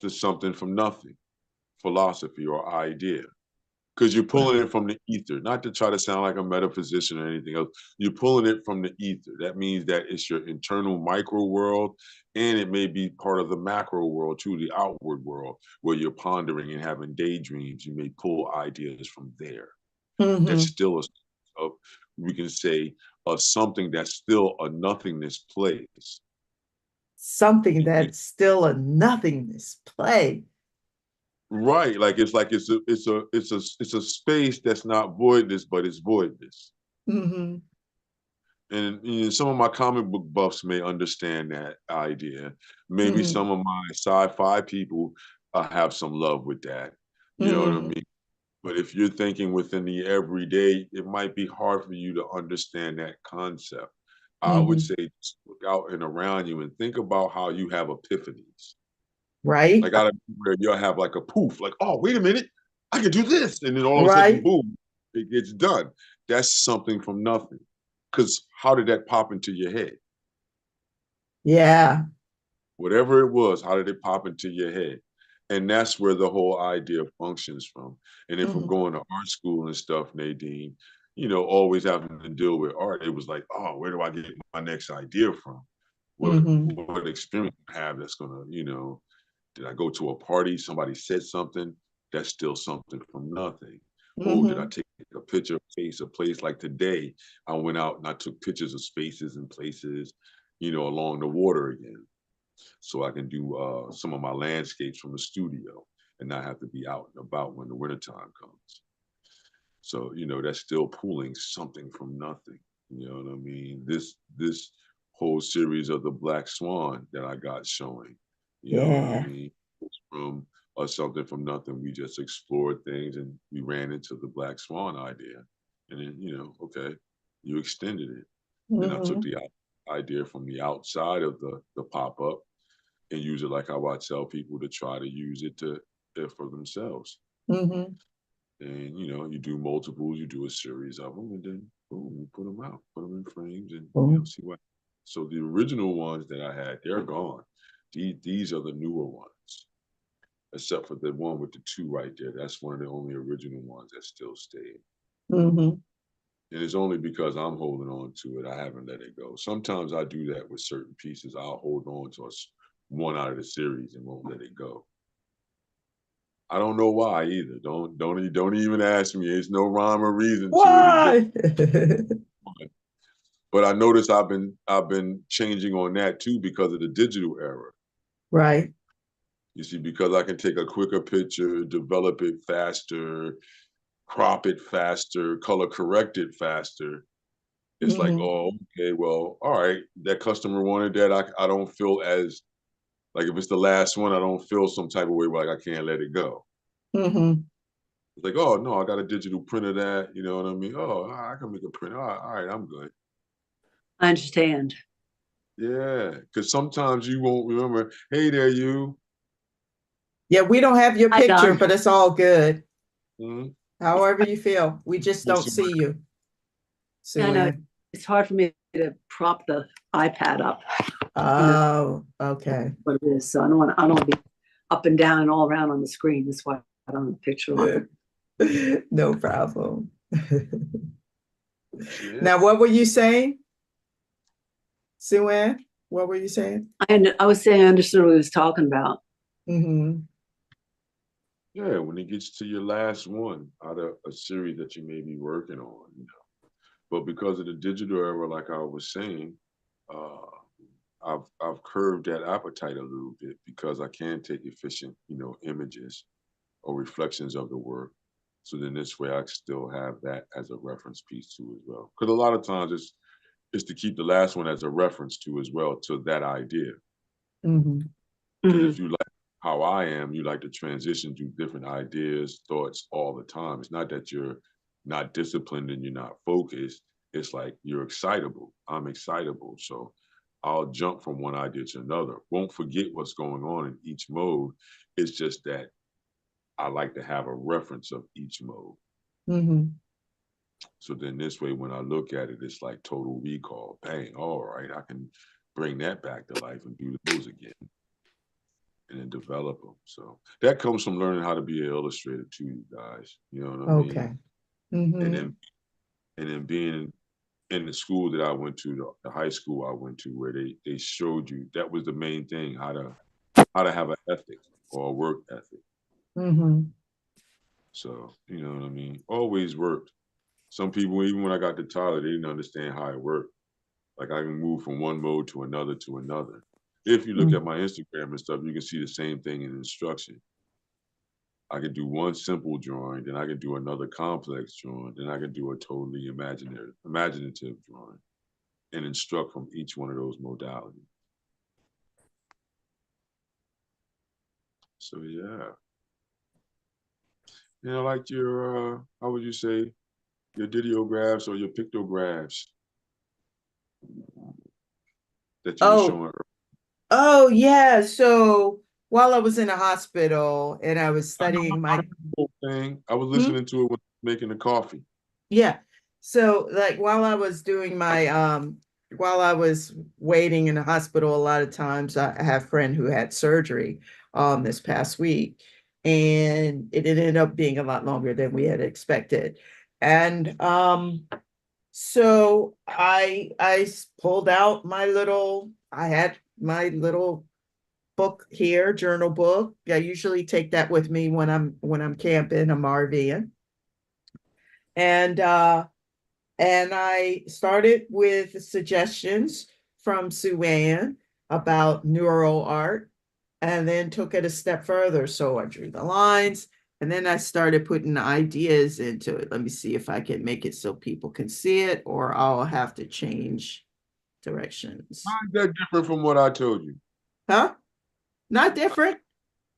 to something from nothing, philosophy or idea. Because you're pulling it from the ether, not to try to sound like a metaphysician or anything else. You're pulling it from the ether. That means that it's your internal micro world, and it may be part of the macro world too, the outward world, where you're pondering and having daydreams. You may pull ideas from there. That's Mm-hmm. still we can say, something that's still a nothingness place. Something that's still a nothingness play. Right, like it's a space that's not voidness, but it's voidness. Mm-hmm. And you know, some of my comic book buffs may understand that idea. Maybe Mm-hmm. some of my sci-fi people have some love with that. You know what I Mm-hmm. mean? But if you're thinking within the everyday, it might be hard for you to understand that concept. I would Mm-hmm. say just look out and around you and think about how you have epiphanies. Right. Like out of where you'll have like a poof, like, oh, wait a minute, I can do this. And then all of a sudden, Right. boom, it gets done. That's something from nothing. Because how did that pop into your head? Yeah. Whatever it was, how did it pop into your head? And that's where the whole idea functions from. And then from Mm-hmm. going to art school and stuff, Nadine, you know, always having to deal with art, it was like, oh, where do I get my next idea from? Mm-hmm. What experience I have that's gonna, you know, did I go to a party? Somebody said something. That's still something from nothing. Oh, did I Mm-hmm. take a picture of a place like today? I went out and I took pictures of spaces and places, you know, along the water again, so I can do some of my landscapes from the studio and not have to be out and about when the wintertime comes. So, you know, that's still pulling something from nothing. You know what I mean? This whole series of the Black Swan that I got showing, you know what I Yeah. mean? From something from nothing, we just explored things and we ran into the Black Swan idea. And then, you know, okay, you extended it. Then I took Mm-hmm. the idea from the outside of the pop-up and use it like how I tell people to try to use it to for themselves. Mm-hmm. And you know, you do multiples, you do a series of them, and then boom, you put them out, put them in frames, and you know, Mm-hmm. see what. So the original ones that I had, they're gone. These are the newer ones, except for the one with the two right there. That's one of the only original ones that still stayed. Mm-hmm. And it's only because I'm holding on to it. I haven't let it go. Sometimes I do that with certain pieces. I'll hold on to one out of the series and won't let it go. I don't know why either. Don't even ask me. There's no rhyme or reason to it. It's just Why? fun. But I noticed I've been changing on that too because of the digital era. Right. You see, because I can take a quicker picture, develop it faster, crop it faster, color correct it faster. It's like, Mm-hmm. oh, okay, well, all right, that customer wanted that. I don't feel as like if it's the last one, I don't feel some type of way where like I can't let it go. Mm-hmm. It's like, oh no, I got a digital print of that. You know what I mean? Oh, I can make a print. All right, I'm good. I understand. Yeah, because sometimes you won't remember. Hey there, you. Yeah, we don't have your Hi, picture, Don. but it's all good. Mm-hmm. However you feel. We just don't see you, I know Sue. it's hard for me to prop the iPad up. You know Oh, okay. what it is, so I don't want to be up and down and all around on the screen. That's why I don't have a picture on. No problem. Yeah. Now, what were you saying, Sue? What were you saying? I was saying I understood what he was talking about. Mm-hmm. Yeah, when it gets to your last one out of a series that you may be working on, you know. But because of the digital era, like I was saying, uh, I've curved that appetite a little bit because I can take efficient, you know, images or reflections of the work. So then this way I still have that as a reference piece too as well. Because a lot of times it's to keep the last one as a reference to as well to that idea. Mm-hmm. Because if Mhm. you like how I am, you like to transition to different ideas, thoughts all the time. It's not that you're not disciplined and you're not focused. It's like you're excitable. I'm excitable. So I'll jump from one idea to another. Won't forget what's going on in each mode. It's just that I like to have a reference of each mode. Mm-hmm. So then this way, when I look at it, it's like total recall. Bang, all right, I can bring that back to life and do those again. and then develop them. So that comes from learning how to be an illustrator too, you guys. You know what I mean? Okay. And Mm-hmm. then being in the school that I went to, the high school I went to, where they showed you that was the main thing, how to have an ethic or a work ethic. Mm-hmm. So you know what I mean? Always worked. Some people, even when I got to Tyler, they didn't understand how it worked. Like I can move from one mode to another to another. If you look at my Instagram and stuff, you can see the same thing in instruction. I can do one simple drawing, then I can do another complex drawing, then I can do a totally imaginative drawing, and instruct from each one of those modalities. So yeah, you know, like your how would you say, your dideographs or your pictographs that you were Oh, showing earlier. oh yeah. So while I was in a hospital and I was I know, studying I my know the whole thing. I was Hmm? listening to it when making the coffee. Yeah. So like while I was doing my while I was waiting in the hospital, a lot of times I have a friend who had surgery this past week, and it ended up being a lot longer than we had expected. And so I pulled out I had my little book here, journal book. I usually take that with me when I'm camping, I'm RVing. And and I started with suggestions from Sue Ann about neural art and then took it a step further. So I drew the lines and then I started putting ideas into it. Let me see if I can make it so people can see it, or I'll have to change How directions. is that different from what I told you? Huh? Not different.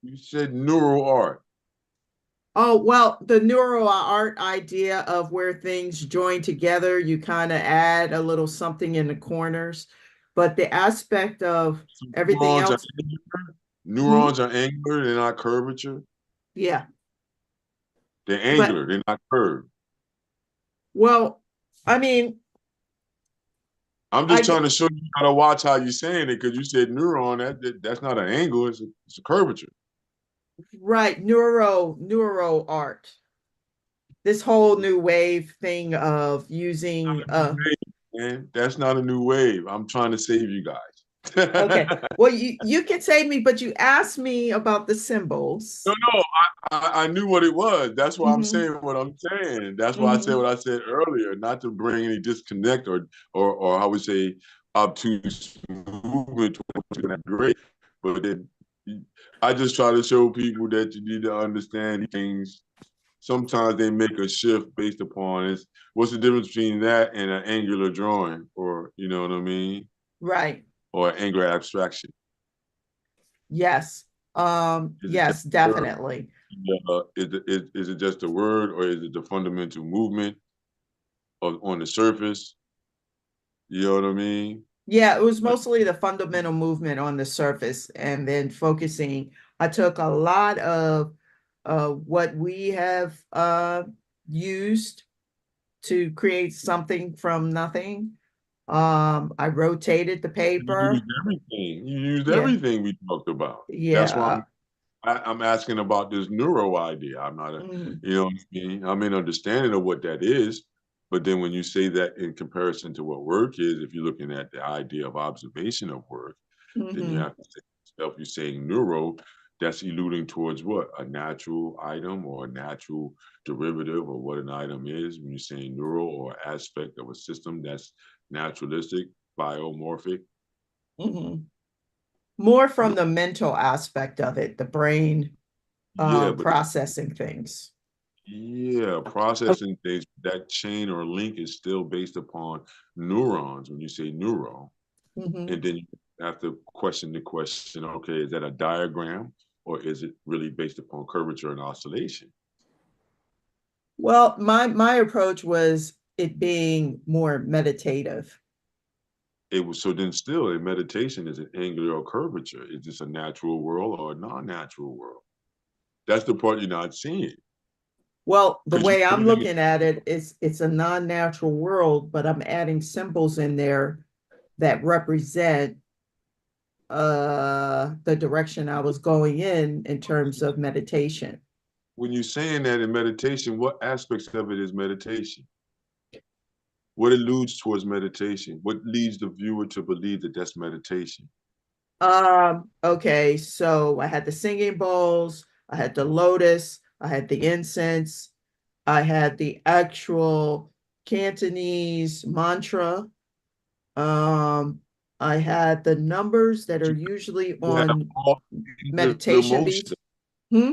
You said neural art. Oh, well, the neural art idea of where things join together, you kind of add a little something in the corners, but the aspect of So everything else, hmm? neurons are angular, they're not curvature. Yeah. They're But angular, they're not curved. well, I mean, I'm just trying I to show you how to watch how you're saying it, because you said neuron, that's not an angle, it's a curvature. right, neuro art. This whole new wave thing of using Man, that's not a new wave. I'm trying to save you okay. guys. Well, you can save me, but you asked me about the symbols. No, I knew what it was. That's why I'm Hmm. saying what I'm saying. That's why I said Hmm. what I said earlier, not to bring any disconnect or I would say obtuse movement to that great. But then I just try to show people that you need to understand things. Sometimes they make a shift based upon it. What's the difference between that and an angular drawing, or you know what I mean, Right. or an angular abstraction? Yes. Is it just Yes, a word? definitely. Is it just a word, or is it the fundamental movement on the surface? You know what I mean? Yeah, it was Like, mostly the fundamental movement on the surface and then focusing. I took a lot of what we have used to create something from nothing. I rotated the you used paper. everything. You used Yeah, everything we talked about. That's why yeah. I'm asking about this neuro idea. I'm not a, Mm, you know what I mean? I'm in understanding of what that is. But then when you say that in comparison to what work is, if you're looking at the idea of observation of work, then you hmm. have to say yourself, you're saying neuro, that's alluding towards what? A natural item or a natural derivative of what an item is. When you're saying neural or aspect of a system that's naturalistic, biomorphic. Hmm. More from the mental aspect of it, the brain Yeah, but processing things. yeah, processing things, that chain or link is still based upon neurons when you say neuron. Hmm. And then you have to question the question, okay, is that a diagram or is it really based upon curvature and oscillation? Well, my approach was it being more meditative. It was, so then still a meditation is an angular or curvature. Is this a natural world or a non-natural world? That's the part you're not seeing. Well, the Because you way I'm everything is looking at it is it's a non-natural world, but I'm adding symbols in there that represent the direction I was going in terms of meditation. When you're saying that in meditation, what aspects of it is meditation? What alludes towards meditation? What leads the viewer to believe that that's meditation? Okay, so I had the singing bowls, I had the lotus, I had the incense, I had the actual Cantonese mantra. Um, I had the numbers that are usually You have on all the meditation motion. beads. Hmm?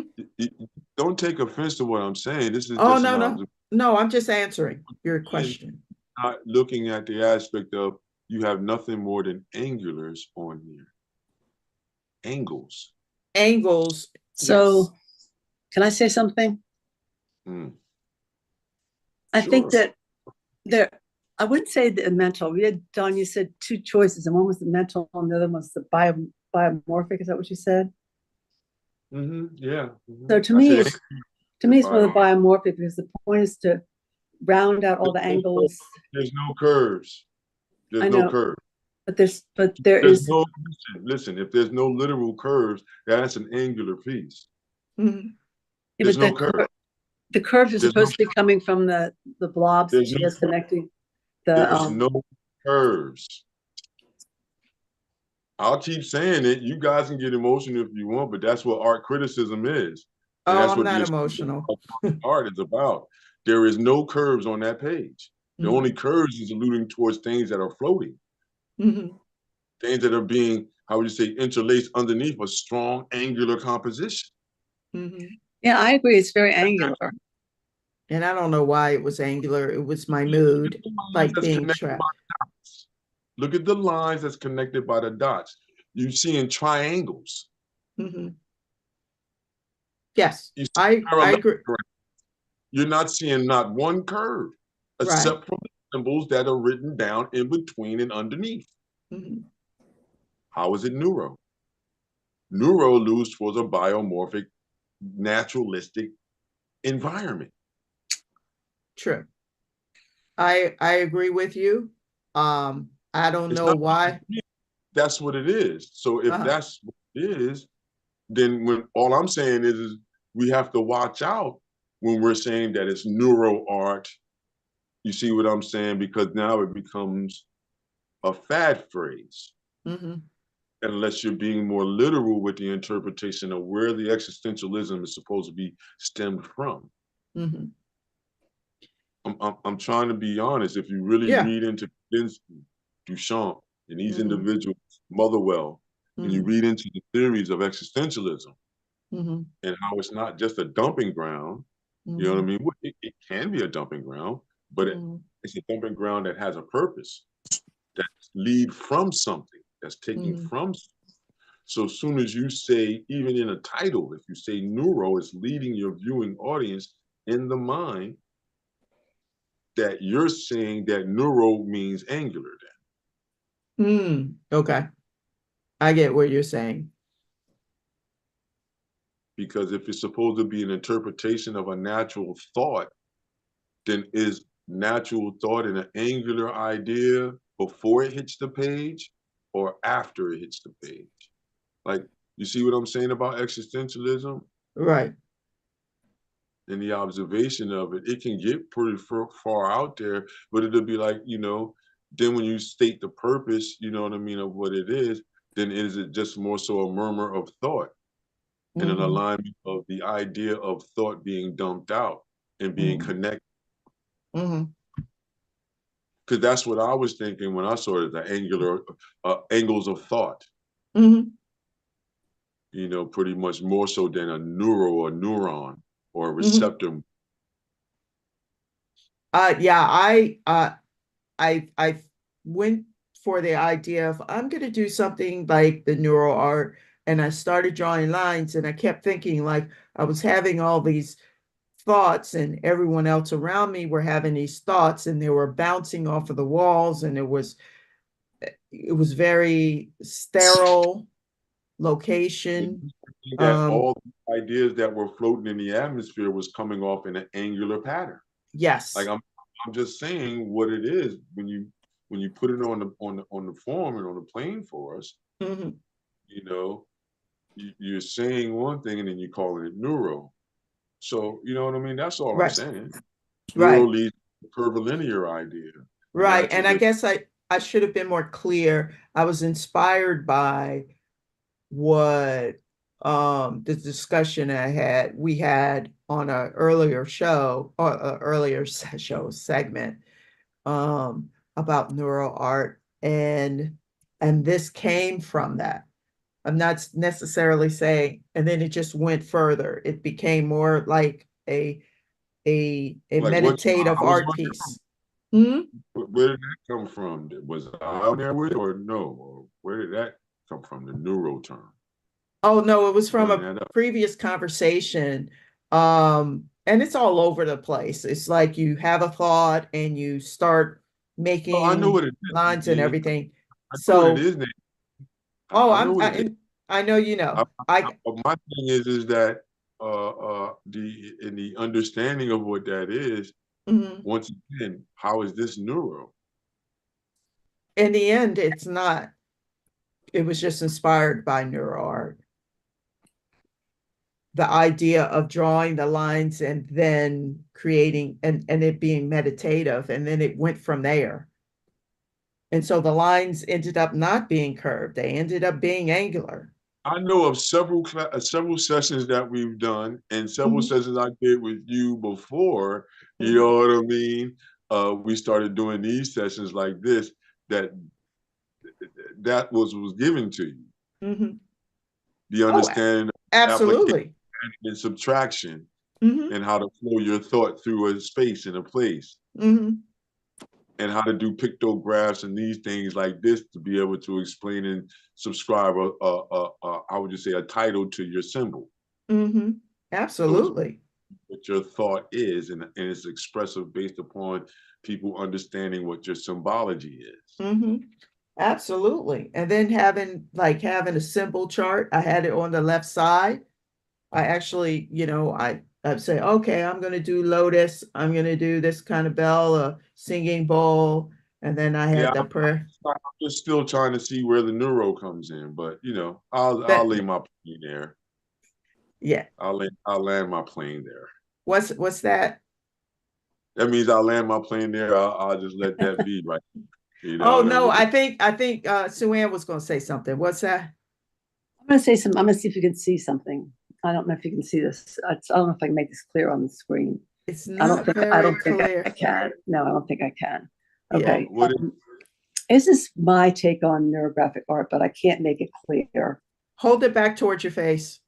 Don't take offense to what I'm saying. This is Oh, just an no, no. observation. No, I'm just answering your question. Not looking at the aspect of you have nothing more than angulars on here. Angles. Angles, So yes. can I say something? Mm. I think Sure. that there, I wouldn't say the mental. We had, Don, you said two choices, and one was the mental, and the other was the biomorphic. Is that what you said? Yeah. So to I me, said it's more the biomorphic, because the point is to round out all the angles. there's no curves. There's I no know, curves. but there There's is. no listen. If there's no literal curves, that's an angular piece. Mhm. Yeah, There's but no curve. the curves are There's no. supposed to be coming from the blobs that There's she no. has connecting the There's no curves. I'll keep saying it. You guys can get emotional if you want, but that's what art criticism is, and Oh, that's I'm what not the emotional. art is about. There is no curves on that page. The Mhm. only curves is alluding towards things that are floating, Mhm. things that are being, how would you say, interlaced underneath a strong angular composition. Mhm. Yeah, I agree. It's very angular. And I don't know why it was angular. It was my Look mood, at the lines like that's being connected by trapped. dots. Look at the lines that's connected by the dots. You see in triangles. Mhm. Yes, You see I agree. parallelograms. You're not seeing not one curve, Right. except for the symbols that are written down in between and underneath. Mhm. How is it neuro? Neuro alludes towards a biomorphic, naturalistic environment. True. I agree with you. I don't It's know not, why. that's what it is. So if Uh-huh. that's what it is, then when all I'm saying is we have to watch out when we're saying that it's neuro art. You see what I'm saying? Because now it becomes a fad phrase, Mhm. unless you're being more literal with the interpretation of where the existentialism is supposed to be stemmed from. Mhm. I'm trying to be honest. If you really Yeah. read into Duchamp and these Mhm. individuals, Motherwell, and you Mhm. read into the theories of existentialism Mhm. and how it's not just a dumping ground, you know what I Mhm. mean? It can be a dumping ground, but Mhm. it's a dumping ground that has a purpose, that lead from something, that's taking Mhm. from. So as soon as you say, even in a title, if you say neuro, it's leading your viewing audience in the mind that you're saying that neuro means angular then. Okay. I get what you're saying. Because if it's supposed to be an interpretation of a natural thought, then is natural thought an angular idea before it hits the page or after it hits the page? Like, you see what I'm saying about existentialism? Right. And the observation of it, it can get pretty far out there, but it'll be like, then when you state the purpose, you know what I mean, of what it is, then is it just more so a murmur of thought and an Mhm. alignment of the idea of thought being dumped out and being Mhm. connected? Mhm. Because that's what I was thinking when I saw it, the angular angles of thought, Mhm. pretty much more so than a neuro or neuron or a Mhm. receptor. Yeah, I went for the idea of I'm going to do something like the neural art, and I started drawing lines, and I kept thinking like I was having all these thoughts, and everyone else around me were having these thoughts, and they were bouncing off of the walls, and it was very sterile location. That Um, all the ideas that were floating in the atmosphere was coming off in an angular pattern. Like yes. I'm just saying what it is when you put it on the form and on the plane for us. Mhm. you know, you're saying one thing and then you're calling it neuro. So, you know what I mean? That's all I'm Right, saying. Neuro right, leads to the curvilinear idea. And right. that's And what I they, guess I should have been more clear. I was inspired by what the discussion we had on a earlier show or a earlier show segment about neural art, and this came from that. I'm not necessarily saying, and then it just went further. It became more like a like, what, meditative I was art piece. Hmm? where did that come from? Was I out there with it or no? Or where did that come from, the neuro term? Oh no, it was from Bring a that up. previous conversation. And it's all over the place. It's like you have a thought and you start Oh, I know making what it is, lines and Nadine. everything. I know what it So, is, Nadine. oh, I know what it is. I know you I, know. I my thing is that the in the understanding of what that is, mhm. once again, how is this neuro? In the end, it's not. It was just inspired by neuro art. The idea of drawing the lines and then creating and it being meditative, and then it went from there. And so the lines ended up not being curved, they ended up being angular. I know of several sessions that we've done and several Mhm, sessions I did with you before. You mhm, know what I mean? We started doing these sessions like this. That was given to you. mhm. The Oh, understanding of application absolutely. and subtraction Mhm, and how to flow your thought through a space and a place mhm, and how to do pictographs and these things like this to be able to explain and subscribe how would you say, a title to your symbol. mhm. So it's Absolutely. what your thought is, and it's expressive based upon people understanding what your symbology is. Mhm. Absolutely. And then having a symbol chart, I had it on the left side. I actually, I'd say, okay, I'm going to do lotus. I'm going to do this kind of bell, a singing bowl. And then I Yeah, had the prayer. I'm just still trying to see where the neuro comes in, but you know, I'll That, lay my plane there. yeah. I'll land my plane there. What's that? That means I'll land my plane there. I'll just let that be, right? You know Oh what I no, mean? I think Sue Ann was going to say something. What's that? I'm gonna say some. I'm gonna see if you can see something. I don't know if you can see this. I don't know if I can make this clear on the screen. It's I don't not think. I very don't think I clear. can. No, I don't think I can. Yeah. Okay. What is, This is my take on neurographic art, but I can't make it clear. Hold it back towards your face.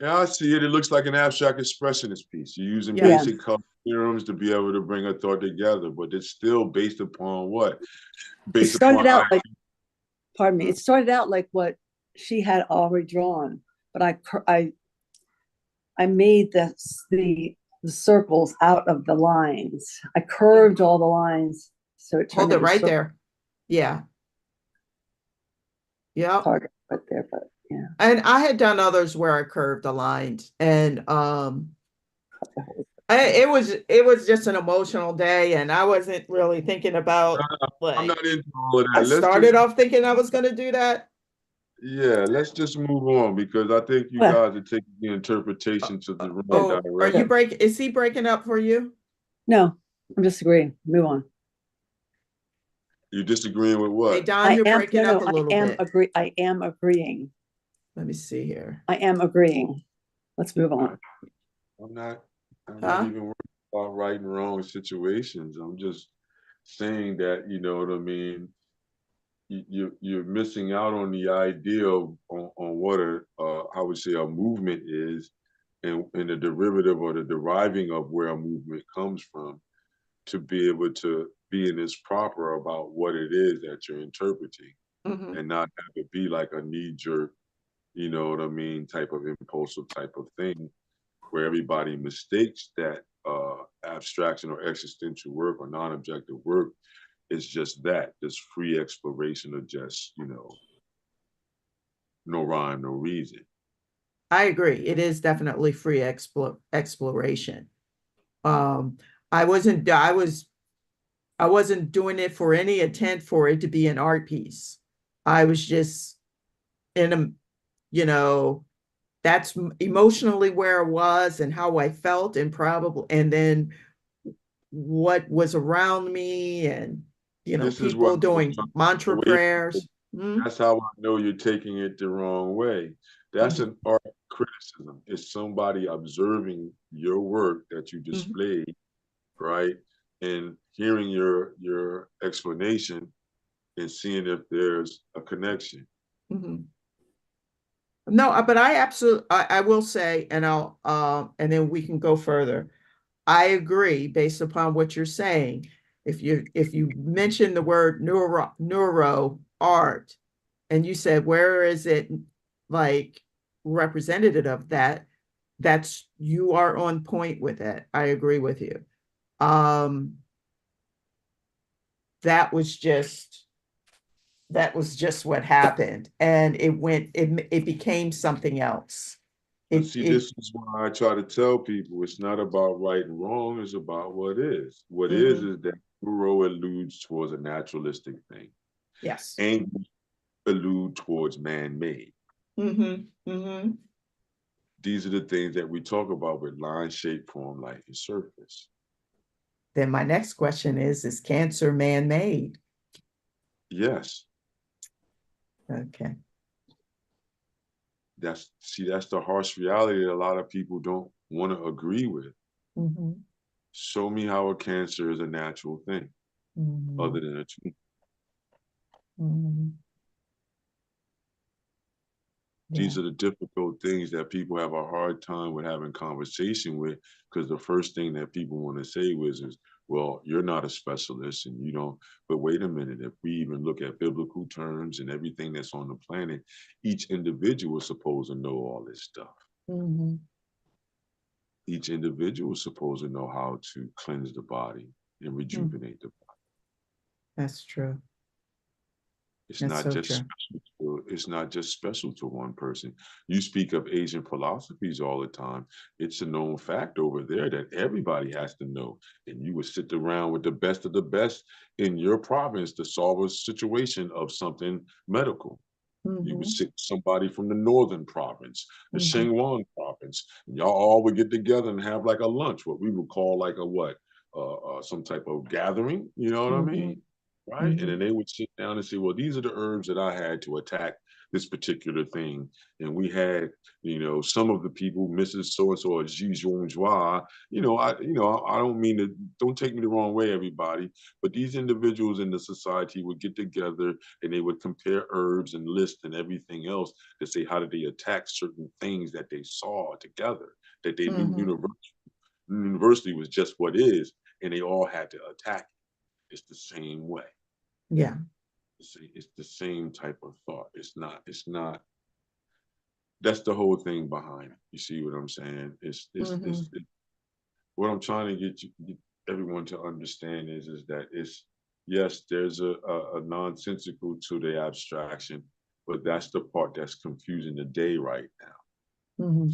yeah, I see it. It looks like an abstract expressionist piece. You're using Yeah. Yeah. basic color theorems to be able to bring a thought together, but it's still based upon what? It Based started upon out like, pardon me. It started out like what she had already drawn, but I made the circles out of the lines. I curved all the lines, so it turned Hold it into right circle there. Yeah. Yep. target right there. But yeah, And I had done others where I curved the lines, and it was just an emotional day, and I wasn't really thinking about I'm like not into all of I that. started off thinking I was going to do that. Let's just move on because I think you well, guys are taking the interpretation to the wrong Oh, are direction. you is he breaking up for you? no, I'm disagreeing. Move on. You're disagreeing with Hey, what? Don, I you're am breaking up a I little am bit. I am agreeing. Let me see here. I am agreeing. Let's move on. I'm not. I'm not Huh? even worried about right and wrong situations. I'm just saying that you know what I mean. You're missing out on the idea of on what a I would say a movement is, and the derivative or the deriving of where a movement comes from to be able to be in this proper about what it is that you're interpreting Hmm. and not have it be like a knee jerk, you know what I mean, type of impulsive type of thing where everybody mistakes that abstraction or existential work or non-objective work is just that, this free exploration of just, you know, no rhyme, no reason. I agree. It is definitely free exploration. Um, I wasn't doing it for any intent for it to be an art piece. I was just in a, you know, that's emotionally where I was and how I felt, and probably, and then what was around me, and, This is what people I was doing trying to mantra get away from. prayers. Mm-hmm. That's how I know you're taking it the wrong way. That's an art criticism. It's somebody observing your work that you Mm-hmm. displayed, right? And hearing your explanation and seeing if there's a connection. Mm-hmm. No, but I absolutely, I will say, and and then we can go further. I agree based upon what you're saying. If you mention the word neuro art, and you said, where is it like representative of that? That's, you are on point with it. I agree with you. Um, that was just what happened, and it became something else. But It see, it this is why I try to tell people it's not about right and wrong, it's about what is. What mhm, is that neuro alludes towards a naturalistic thing. yes. Angles allude towards man-made. Mm-hmm, mm-hmm. These are the things that we talk about with line, shape, form, light, and surface. Then my next question is cancer man-made? Yes, Okay. that's the harsh reality that a lot of people don't want to agree with. Mm-hmm, Show me how a cancer is a natural thing, mm-hmm, other than a tumor. mm-hmm. Yeah. These are the difficult things that people have a hard time with having conversation with, because the first thing that people want to say is, well, you're not a specialist and you don't. But wait a minute, if we even look at biblical terms and everything that's on the planet, each individual is supposed to know all this stuff. Mm-hmm, Each individual is supposed to know how to cleanse the body and mm. rejuvenate the body. That's true. It's That's not so just true. it's not just special to one person. You speak of Asian philosophies all the time. It's a known fact over there that everybody has to know. And you would sit around with the best of the best in your province to solve a situation of something medical. You would Mm-hmm, sit with somebody from the northern province, the mm-hmm, Shangwang province, and y'all all would get together and have like a lunch, what we would call like a what, some type of gathering. You know what I mm-hmm, mean? Right? And mm-hmm, then they would sit down and say, well, these are the herbs that I had to attack this particular thing. And we had, some of the people, Mrs. So and so or Xi Zhonghua, I don't mean to, don't take me the wrong way, everybody, but these individuals in the society would get together and they would compare herbs and lists and everything else to say how did they attack certain things that they saw together that they knew mm-hmm. universally was just what is, and they all had to attack it. It's the same way. Yeah. It's the same type of thought. It's not. That's the whole thing behind it. You see what I'm saying? Mm-hmm, What I'm trying to get everyone to understand is that it's, yes, there's a nonsensical to the abstraction, but that's the part that's confusing the day right now. mm-hmm,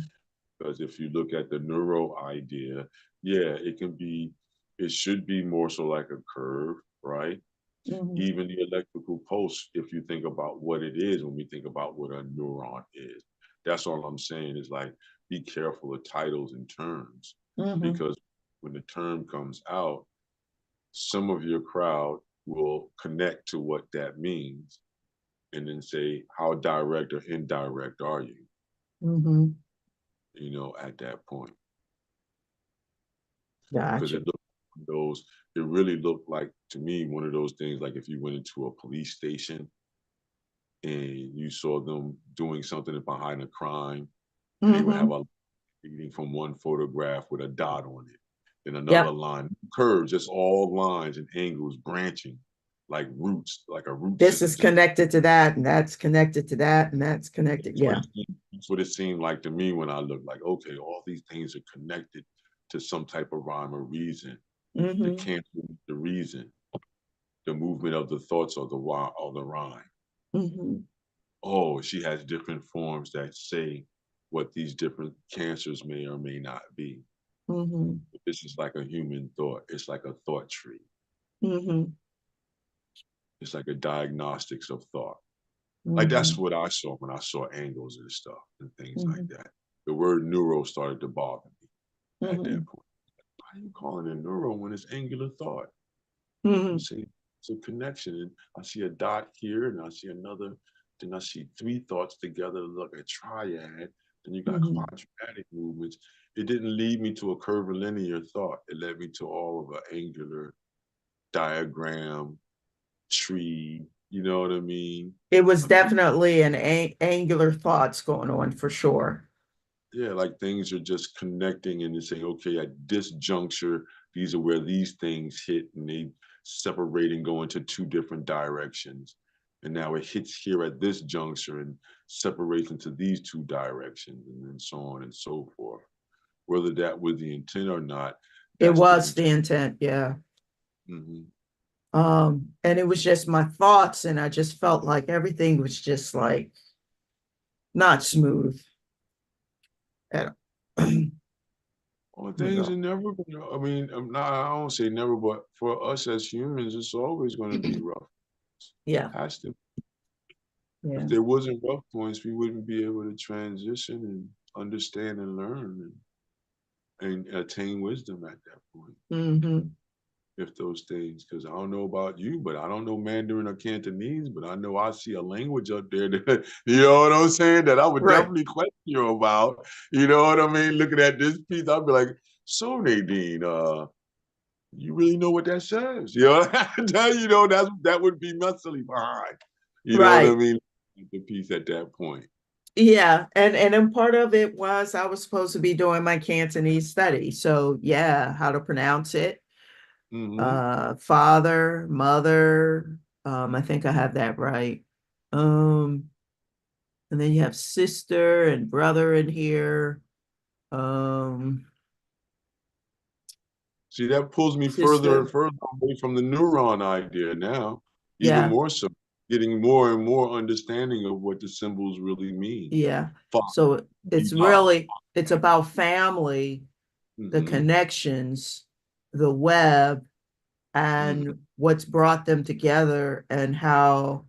Because if you look at the neuro idea, yeah, it should be more so like a curve, right? mm-hmm, Even the electrical pulse, if you think about what it is, when we think about what a neuron is, that's all I'm saying is like, be careful of titles and terms, mm-hmm, because when the term comes out, some of your crowd will connect to what that means and then say, how direct or indirect are you, mm-hmm. at that point? Because Gotcha. it really looked like to me one of those things like if you went into a police station and you saw them doing something behind a crime, and they would have Mm-hmm. a reading from one photograph with a dot on it, then another Yep. line, curves, just all lines and angles branching like roots, like a root This system. is Just connected to that, and that's connected to that, and that's connected. Yeah. that's what it seemed like to me when I looked like, okay, all these things are connected to some type of rhyme or reason. The Mm-hmm. cancel, the reason, the movement of the thoughts or the rhyme. Mm-hmm. Oh, she has different forms that say what these different cancers may or may not be. Mm-hmm. This is like a human thought. It's like a thought tree. Mm-hmm. It's like a diagnostics of thought. Like that's Mhm. what I saw when I saw angles and stuff and things like Mhm. that. The word neuro started to bother me at that Mhm. point. Why are you calling it neuro when it's angular thought? I'm Mhm. saying it's a connection. And I see a dot here and I see another, then I see three thoughts together, look a triad, then you got Mhm. quadratic movements. It didn't lead me to a curvilinear thought. It led me to all of an angular diagram, tree, you know what I mean? It was A big, definitely an angular thoughts going on for sure. yeah, like things are just connecting and they say, okay, at this juncture, these are where these things hit and they separate and go into two different directions. And now it hits here at this juncture and separates into these two directions and then so on and so forth. Whether that was the intent or not, It that's the was intent. the intent, yeah. Mm-hmm. And it was just my thoughts, and I just felt like everything was just like not smooth at all. Well, You things are know. never gonna, I mean, I don't say never, but for us as humans, it's always going to be rough. Yeah, Has to. If yeah. there wasn't rough points, we wouldn't be able to transition and understand and learn and attain wisdom at that point. Hmm. If those things, because I don't know about you, but I don't know Mandarin or Cantonese, but I know I see a language up there that, you know what I'm saying, that I would Right, definitely question you about. You know what I mean? Looking at this piece, I'd be like, so Nadine, you really know what that says? You know, you know, that would be messily behind. You know what I right. mean? The piece at that point. Yeah, and then part of it was I was supposed to be doing my Cantonese study. So yeah, how to pronounce it. Mm-hmm. Father, mother, I think I have that right. Um, and then you have sister and brother in here. Um, See, that pulls me further and sister, further away from the neuron idea now, even yeah, more so, getting more and more understanding of what the symbols really mean. yeah. Father, So it's God. really it's about family, the Mm-hmm. connections, the web, Mm-hmm. and what's brought them together, and how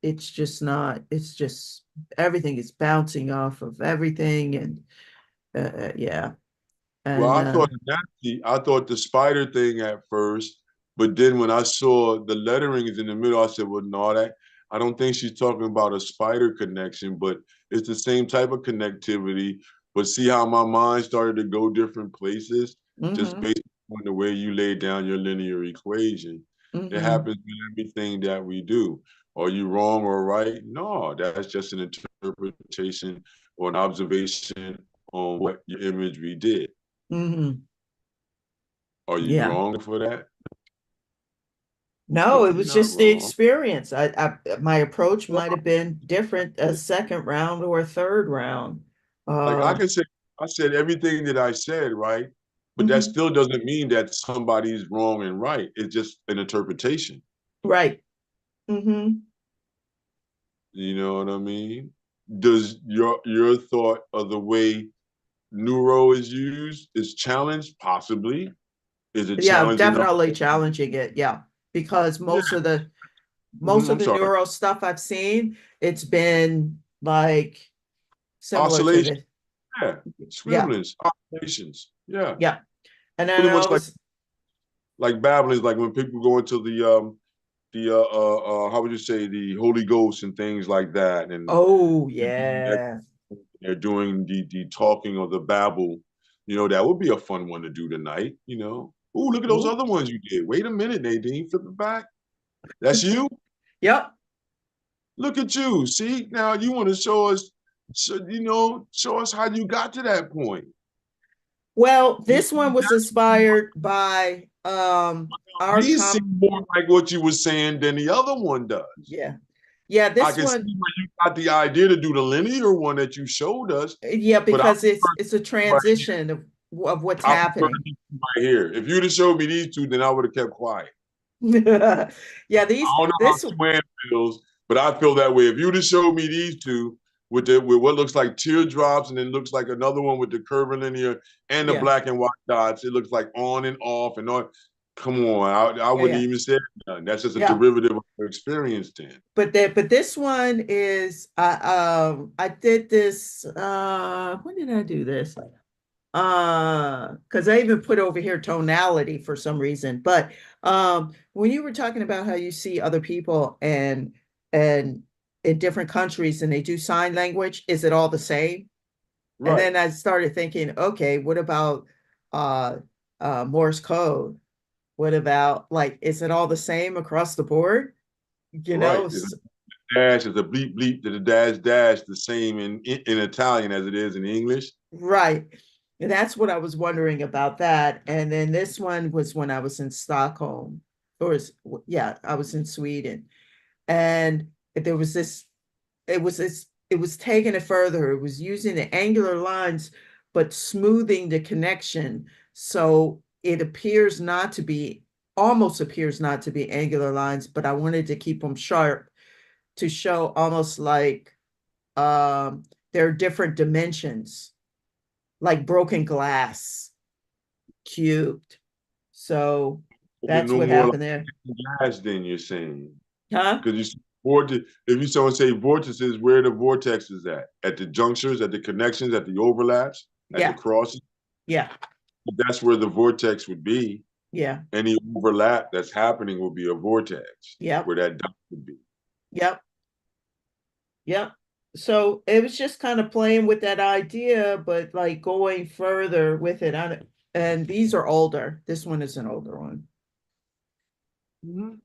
it's just not, it's just everything is bouncing off of everything. And yeah. Well, And I thought I thought the spider thing at first, but then when I saw the letterings in the middle, I said, "Well, no, that I don't think she's talking about a spider connection, but it's the same type of connectivity." But see how my mind started to go different places just mm-hmm, based on the way you laid down your linear equation. It mm-hmm, happens with everything that we do. Are you wrong or right? No, that's just an interpretation or an observation on what your imagery did. mm-hmm. Are you Yeah. wrong for that? No, No, it you're was not just the wrong. experience. My approach Well, might have been different a second round or a third round. like I Uh, can say, I said everything that I said, right? But that mhm, still doesn't mean that somebody's wrong and right. It's just an interpretation. right. Mm-hmm. You know what I mean? Does your thought of the way neuro is used is challenged? Possibly. Is it Yeah, challenged enough? definitely challenging it. Yeah, because Yeah. most of I'm the sorry. neuro stuff I've seen, it's been like similar to Oscillation. this. Yeah. Yeah, Scribblings. Oscillations. Yeah. yeah. And then Pretty I much was, like babblings, like when people go into the how would you say, the Holy Ghost and things like that, and oh yeah. they're doing the talking or the babble. You know, that would be a fun one to do tonight. You know, ooh, look at those Ooh. other ones you did. Wait a minute, Nadine, flip it back. That's you. Yep. Look at you. See, now you want to show us, show us how you got to that point. Well, You, this one was inspired by our these seem comp. more like what you were saying than the other one does. Yeah. Yeah, I this can see one, where you got the idea to do the linear one that you showed us, yeah, but I because prefer it's a right here. transition of what's I prefer happening. these two right here. If you'd have showed me these two, then I would have kept quiet. Yeah, I don't know how this Swan feels, but I feel that way. If you'd have showed me these two with what looks like teardrops and then looks like another one with the curvilinear and the yeah. black and white dots, it looks like on and off and on. Come on, I Yeah, wouldn't yeah, even say none. That's just a yeah. derivative of your experience then. But this one is I did this when did I do this? Because I even put over here tonality for some reason. But when you were talking about how you see other people and in different countries and they do sign language, is it all the same? And Right. then I started thinking, okay, what about uh Morse code? What about like, is it all the same across the board? You Right. know, It's a dash, it's a bleep bleep to the dash dash, the same in Italian as it is in English. right. And that's what I was wondering about that. And then this one was when I was in Stockholm, or yeah, I was in Sweden. And there was this, it was taking it further. It was using the angular lines, but smoothing the connection. So it appears not to be, almost appears not to be angular lines, but I wanted to keep them sharp to show almost like um, there are different dimensions, like broken glass, cubed. So Okay, that's no what more like happened there. dash then you're saying. Huh? Because you see vortex, if you someone say vortices, where the vortex is at the junctures, at the connections, at the overlaps, at the Yeah. crosses, Yeah. that's where the vortex would be. Yeah. Any overlap that's happening will be a vortex Yep. where that dot would be. Yep. Yep. So it was just kind of playing with that idea, but like going further with it. And these are older. This one is an older one. Mhm.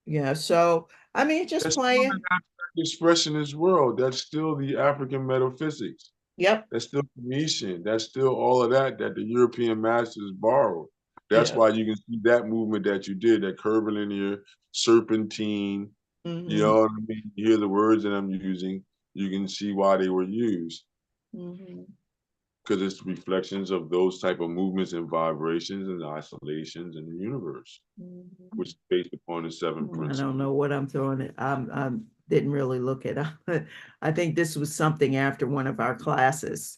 Yeah. So I mean, just That's still an playing. abstract expression as well. That's still the African metaphysics. Yep. That's still Phoenician. That's still all of that that the European masters borrowed. That's Yeah. why you can see that movement that you did, that curvilinear, serpentine. You Mm-hmm. know what I mean? You hear the words that I'm using, you can see why they were used Mm-hmm. because it's reflections of those type of movements and vibrations and oscillations in the universe, Mm-hmm. which is based upon the seven I don't principles. know what I'm throwing it. I'm didn't really look it up. I think this was something after one of our classes.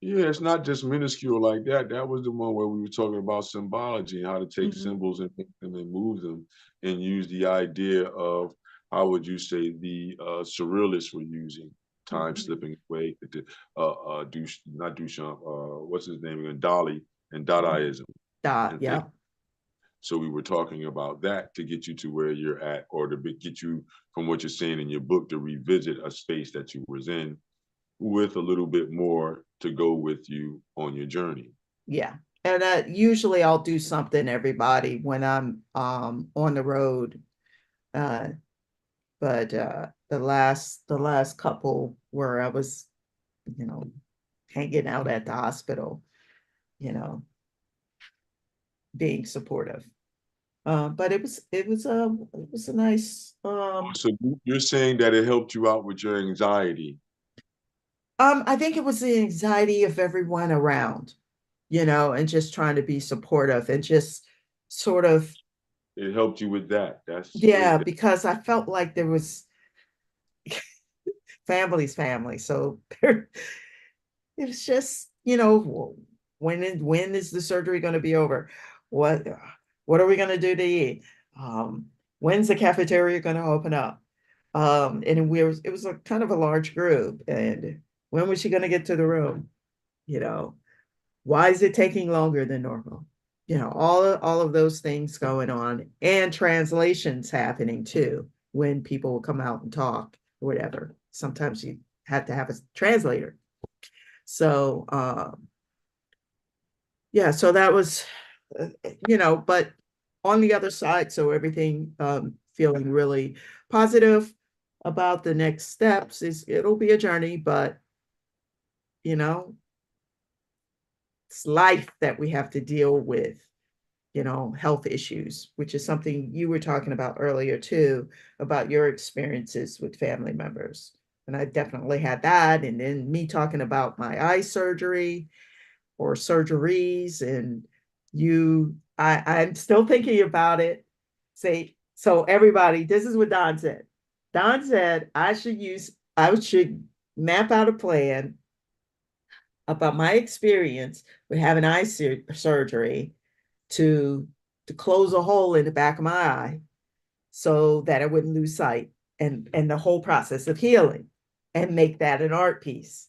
Yeah, it's not just minuscule like that. That was the one where we were talking about symbology and how to take Mm-hmm. symbols and make them and move them and use the idea of how would you say the surrealists were using time Mm-hmm. slipping away to not Duchamp, what's his name again, Dali and Mm-hmm. Dadaism Dot. and things. Yeah. So we were talking about that to get you to where you're at, or to get you from what you're saying in your book to revisit a space that you was in with a little bit more to go with you on your journey. Yeah. And usually I'll do something, everybody, when I'm on the road. Uh, but the last couple where I was, you know, hanging out at the hospital, you know, being supportive. But it was a nice So you're saying that it helped you out with your anxiety. I think it was the anxiety of everyone around, and just trying to be supportive and just sort of, It helped you with that. That's yeah, great. because I felt like there was family's family. So it was just, when is the surgery going to be over? What what are we going to do to eat? Um, when's the cafeteria going to open up? And it was a kind of a large group. And when was she going to get to the room? You know, why is it taking longer than normal? All of those things going on, and translations happening too when people will come out and talk or whatever. Sometimes you have to have a translator. So yeah, so that was but on the other side, so everything feeling really positive about the next steps. Is It'll be a journey, but you know it's life that we have to deal with, health issues, which is something you were talking about earlier too, about your experiences with family members. And I definitely had that. And then me talking about my eye surgery or surgeries, and I'm still thinking about it. Say, so everybody, this is what Don said. Don said I should map out a plan about my experience with having eye surgery to to close a hole in the back of my eye so that I wouldn't lose sight, and the whole process of healing, and make that an art piece.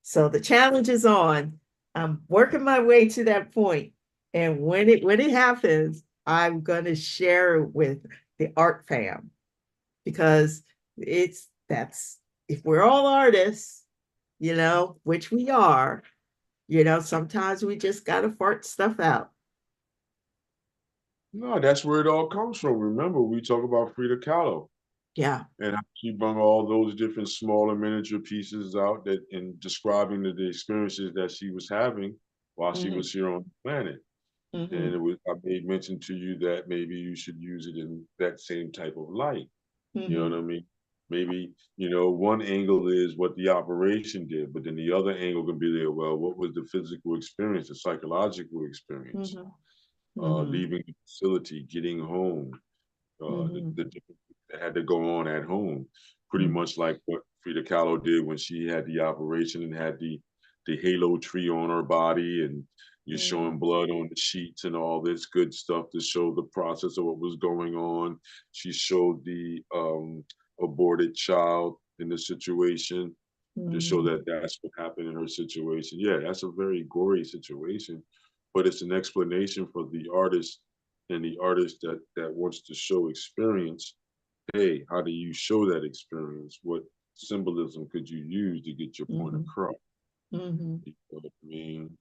So the challenge is on. I'm working my way to that point. And when it happens, I'm gonna share it with the art fam, because that's, if we're all artists, which we are, sometimes we just gotta fart stuff out. No, that's where it all comes from. Remember, we talk about Frida Kahlo Yeah. and how she brought all those different smaller miniature pieces out that in describing the experiences that she was having while she Mm-hmm. was here on the planet. Mm-hmm. And it was, I made mention to you that maybe you should use it in that same type of light. You know Mm-hmm. what I mean? Maybe, one angle is what the operation did, but then the other angle can be there. Well, what was the physical experience, the psychological experience, Mm-hmm. Mm-hmm. leaving the facility, getting home, Mm-hmm. the different things that had to go on at home, pretty Mm-hmm. much like what Frida Kahlo did when she had the operation and had the halo tree on her body, and you're showing blood on the sheets and all this good stuff to show the process of what was going on. She showed the aborted child in the situation to show Mm-hmm. that that's what happened in her situation. Yeah, that's a very gory situation, but it's an explanation for the artist, and the artist that wants to show experience. Hey, how do you show that experience? What symbolism could you use to get your point Mm-hmm. across? Mm-hmm. You know what I mean?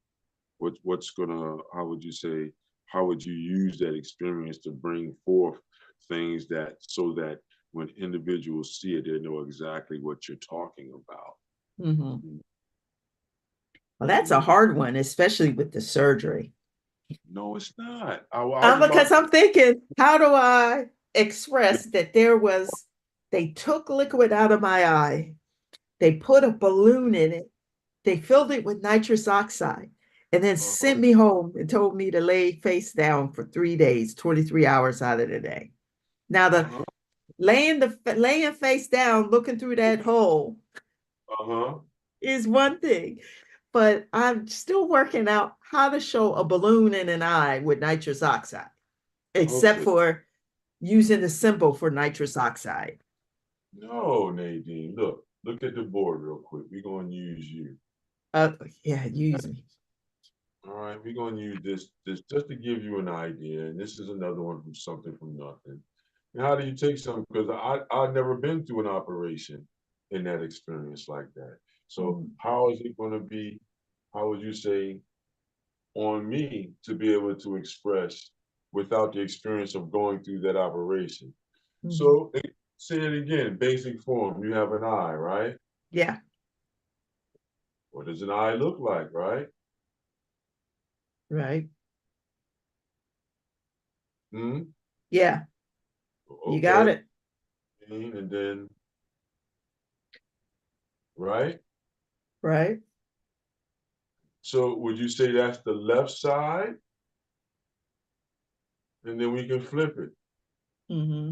What's gonna, how would you say, how would you use that experience to bring forth things that, so that when individuals see it, they know exactly what you're talking about? Mm-hmm. Mm. Well, You that's a know, hard one, especially with the surgery. no, it's not. I was Because about I'm thinking, how do I express that they took liquid out of my eye, they put a balloon in it, they filled it with nitrous oxide, and then uh-huh, sent me home and told me to lay face down for 3 days, 23 hours out of the day. Now, the uh-huh, laying face down, looking through that hole uh-huh. is one thing, but I'm still working out how to show a balloon in an eye with nitrous oxide, except Okay. for using the symbol for nitrous oxide. No, Nadine, look at the board real quick. We're gonna use you. Uh, yeah, use me. All right, we're gonna use this just to give you an idea. And this is another one from something from nothing. And how do you take something? Because I've never been through an operation in that experience like that. So Mhm, how is it gonna be, how would you say, on me to be able to express without the experience of going through that operation? mhm. So say it again, basic form. You have an eye, right? Yeah, What does an eye look like, right? right. Hmm? Yeah, you got Okay. it. And then, right? Right. So would you say that's the left side? And then we can flip it Mm-hmm.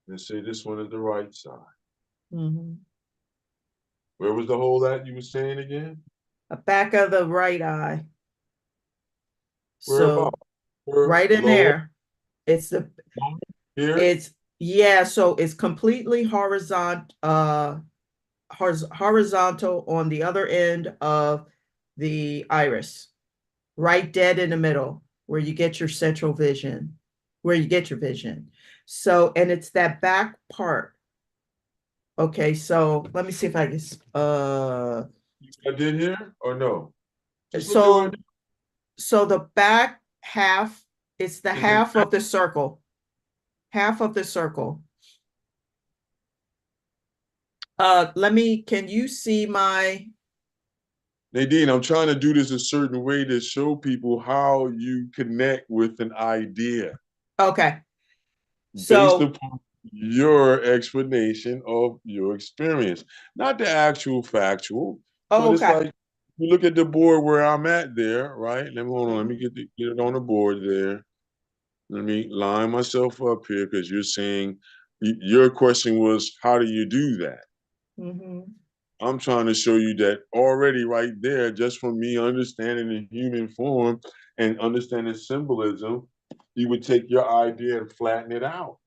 and say this one is the right side. Mm-hmm. Where was the hole at you were saying again? The back of the right eye. Where about? So Where right in lower? there. It's the Here? it's yeah, so it's completely horizontal on the other end of the iris, right dead in the middle where you get your central vision, where you get your vision. So, and it's that back part. Okay, so let me see if I can I did here or no? Just look at what so so the back half, it's the is it. half of the circle. Half of the circle. Can you see my Nadine, I'm trying to do this a certain way to show people how you connect with an idea okay. based So, upon your explanation of your experience, not the actual factual, but oh, it's okay. like you look at the board where I'm at there, right? Let me hold on, let me Mm-hmm. get it on the board there. Let me line myself up here because you're saying your question was, how do you do that? Mm-hmm. I'm trying to show you that already right there, just from me understanding the human form and understanding symbolism, you would take your idea and flatten it out.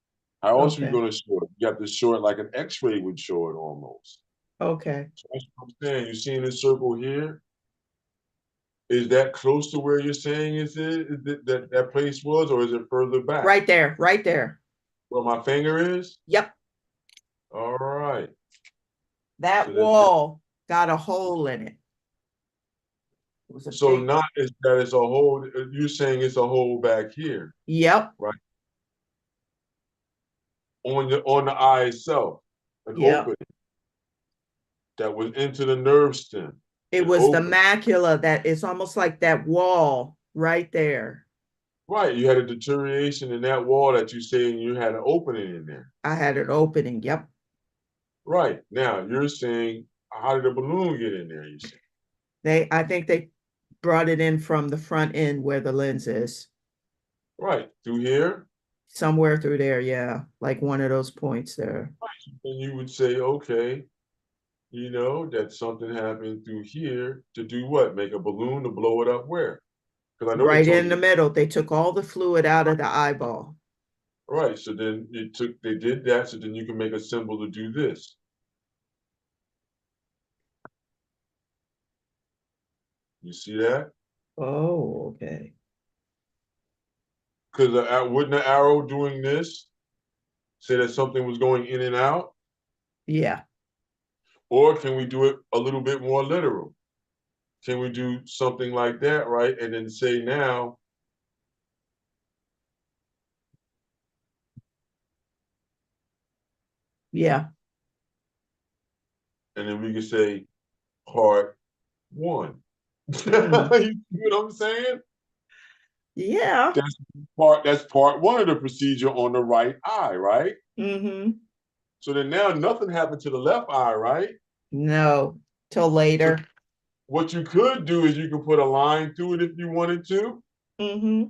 How else are you Okay. going to show it? You have to show it like an X-ray would show it almost. Okay. So that's what I'm saying. You seeing this circle here? Is that close to where you're saying that place was, or is it further back? Right there. Right there. Where my finger is? Yep. All right. That So wall got a hole in it. It was a so big. not is that it's a hole. You're saying it's a hole back here, Yep. right? On the eye itself, an Yep. opening that was into the nerve stem. It It was the opened. macula that it's almost like that wall right there. Right. You had a deterioration in that wall that you saying you had an opening in there. I had an opening. Yep. Right. Now you're saying, how did the balloon get in there? You say. I think they brought it in from the front end where the lens is. Right. Through here. Somewhere through there, yeah. Like one of those points there. And you would say, okay, that something happened through here to do what? Make a balloon to blow it up where? Because I know they Right told in the you. middle. They took all the fluid out of the eyeball. Right. So then they did that. So then you can make a symbol to do this. You see that? Oh, okay. Because wouldn't the arrow doing this say that something was going in and out? Yeah. Or can we do it a little bit more literal? Can we do something like that, right? And then say now, Yeah. and then we can say part one. Hmm. You see what I'm saying? Yeah. That's part one of the procedure on the right eye, right? Mm-hmm. So then now nothing happened to the left eye, right? No. Till So later. what you could do is you could put a line through it if you wanted Mm-hmm.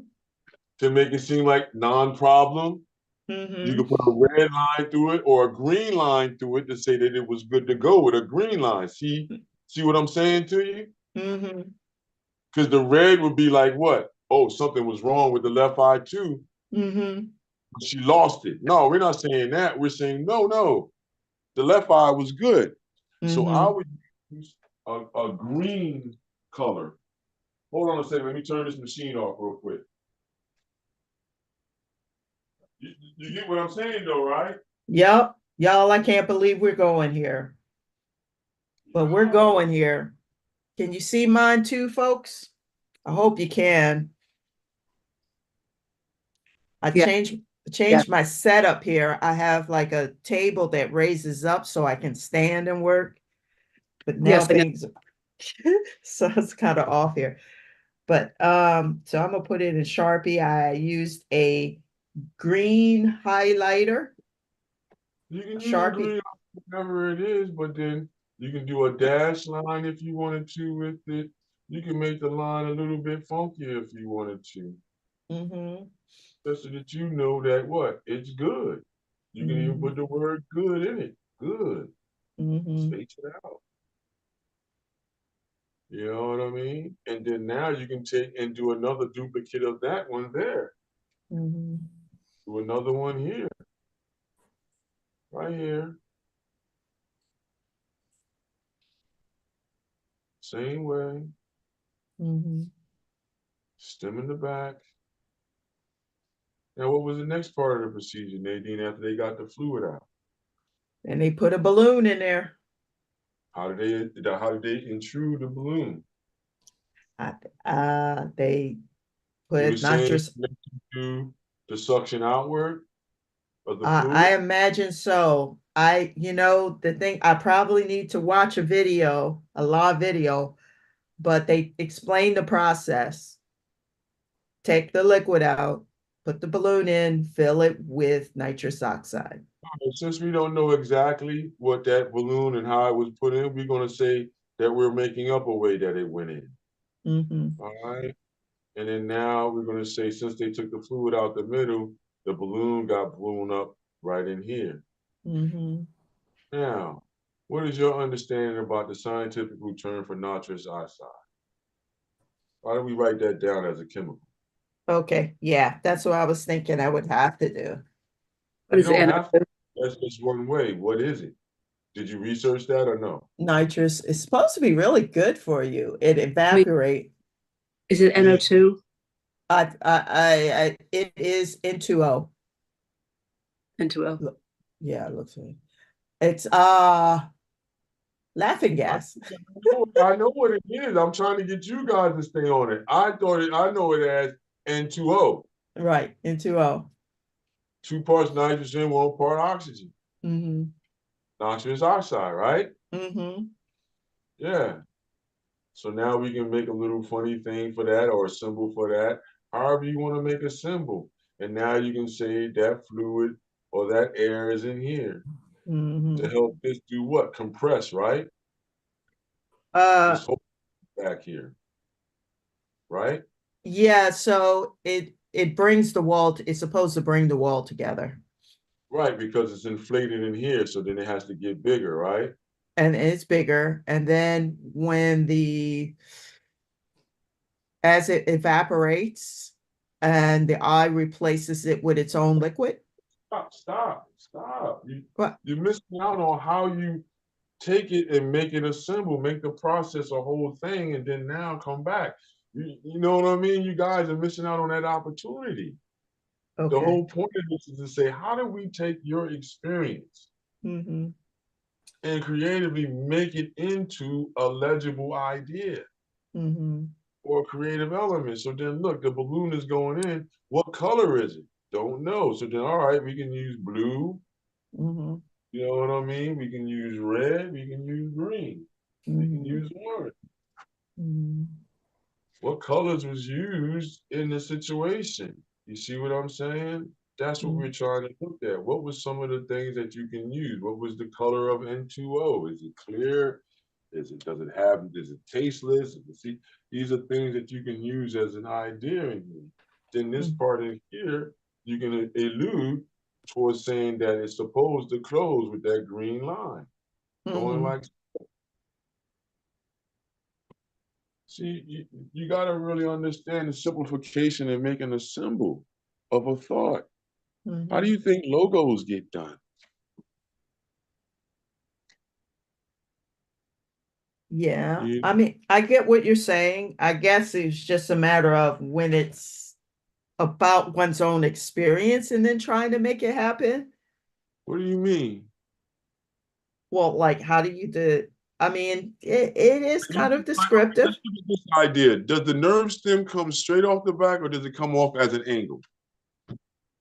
to make it seem like non-problem. You Mm-hmm. could put a red line through it or a green line through it to say that it was good to go with a green line. See what I'm saying to you? Mm-hmm. Because the red would be like what? Oh, something was wrong with the left eye too. Mm-hmm. She lost it. No, we're not saying that. We're saying no. The left eye was good. So I Mm-hmm. would use a green color. Hold on a second. Let me turn this machine off real quick. You get what I'm saying though, right? Yep. Y'all, I can't believe we're going here. But we're Yo. going here. Can you see mine too, folks? I hope you can. I Yeah, yeah. changed my setup here. I have like a table that raises up so I can stand and work. But now Yes, I know. things so it's kind of off here. But so I'm gonna put it in Sharpie. I used a green highlighter, You can use a Sharpie. green, whatever it is, but then you can do a dash line if you wanted to with it. You can make the line a little bit funkier if you wanted to. Mm-hmm. Just so that you know that what? It's good. You can even Mm-hmm. put the word good in it. Good. Mm-hmm. Space it out. You know what I mean? And then now you can take and do another duplicate of that one there. Mm-hmm. Do another one here, right here. Same way. Mm-hmm. Stem in the back. Now, what was the next part of the procedure, Nadine, after they got the fluid out? And they put a balloon in there. How did they intrude the balloon? They You were put saying nitrous. do the suction outward of the I fluid? imagine so. The thing, I probably need to watch a live video, but they explain the process. Take the liquid out, put the balloon in, fill it with nitrous oxide. Since we don't know exactly what that balloon and how it was put in, we're going to say that we're making up a way that it went in. Mm-hmm. All right. And then now we're going to say, since they took the fluid out the middle, the balloon got blown up right in here. Mm-hmm. Now, What is your understanding about the scientific term for nitrous oxide? Why don't we write that down as a chemical? Okay, yeah, that's what I was thinking I would have to do. What You is don't have to. NO2? That's just one way. What is it? Did you research that or no? Nitrous is supposed to be really good for you. It Wait, evaporate. is it Yeah. NO2? It is N2O. N2O. Look, yeah, it looks like it's laughing I, gas. I know what it is. I'm trying to get you guys to stay on it. I know it as N2O. Right, N2O. 2 parts nitrogen, 1 part oxygen. Mm-hmm. Nitrous oxide, right? Mm-hmm. Yeah. So now we can make a little funny thing for that or a symbol for that. However you want to make a symbol. And now you can say that fluid or that air is in here to Mm-hmm. help this do what? Compress, right? Uh This whole back here, right? yeah, so it brings the wall, it's supposed to bring the wall together. Right, because it's inflated in here, so then it has to get bigger, right? And it's bigger. And then when the as it evaporates and the eye replaces it with its own liquid. Stop. What? You're missing out on how you take it and make it a symbol, make the process a whole thing, and then now come back. You know what I mean? You guys are missing out on that opportunity. The Okay. whole point of this is to say, how do we take your experience Mm-hmm. and creatively make it into a legible idea Mm-hmm. or a creative element? So then look, the balloon is going in. What color is it? Don't know. So then, all right, we can use blue. Mm-hmm. You know what I mean? We can use red. We can use green. We can Mm-hmm. use orange. Mm-hmm. What colors was used in the situation? You see what I'm saying? That's what we're trying to look at. What was some of the things that you can use? What was the color of N2O? Is it clear? Is it tasteless? See, these are things that you can use as an idea in here. Then this part in here, you can allude towards saying that it's supposed to close with that green line, going Mm-hmm. like. See, you got to really understand the simplification and making a symbol of a thought. How do Mm-hmm. you think logos get done? Yeah. You, I mean, I get what you're saying. I guess it's just a matter of when it's about one's own experience and then trying to make it happen. what do you mean? Well, like, how do you do? I mean, it is kind of Okay, descriptive. let's look at this idea. Does the nerve stem come straight off the back or does it come off as an angle?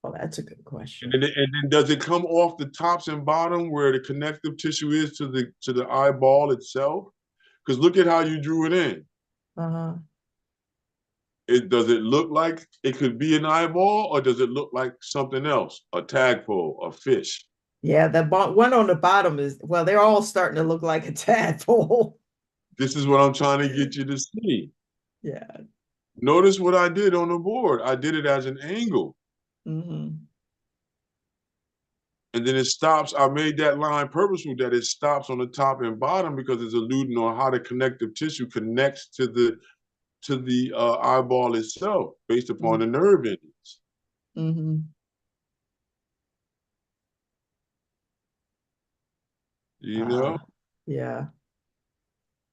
Oh, that's a good And question. then does it come off the tops and bottom where the connective tissue is to the eyeball itself? Because look at how you drew it in. Uh-huh. Does it look like it could be an eyeball or does it look like something else? A tadpole, a fish. Yeah, the one on the bottom is, well, they're all starting to look like a tadpole. This is what I'm trying to get you to see. Yeah. Notice what I did on the board. I did it as an angle. Mm-hmm. And then it stops. I made that line purposeful that it stops on the top and bottom because it's alluding on how the connective tissue connects to the eyeball itself based upon the nerve endings. Mm-hmm. You know? Yeah,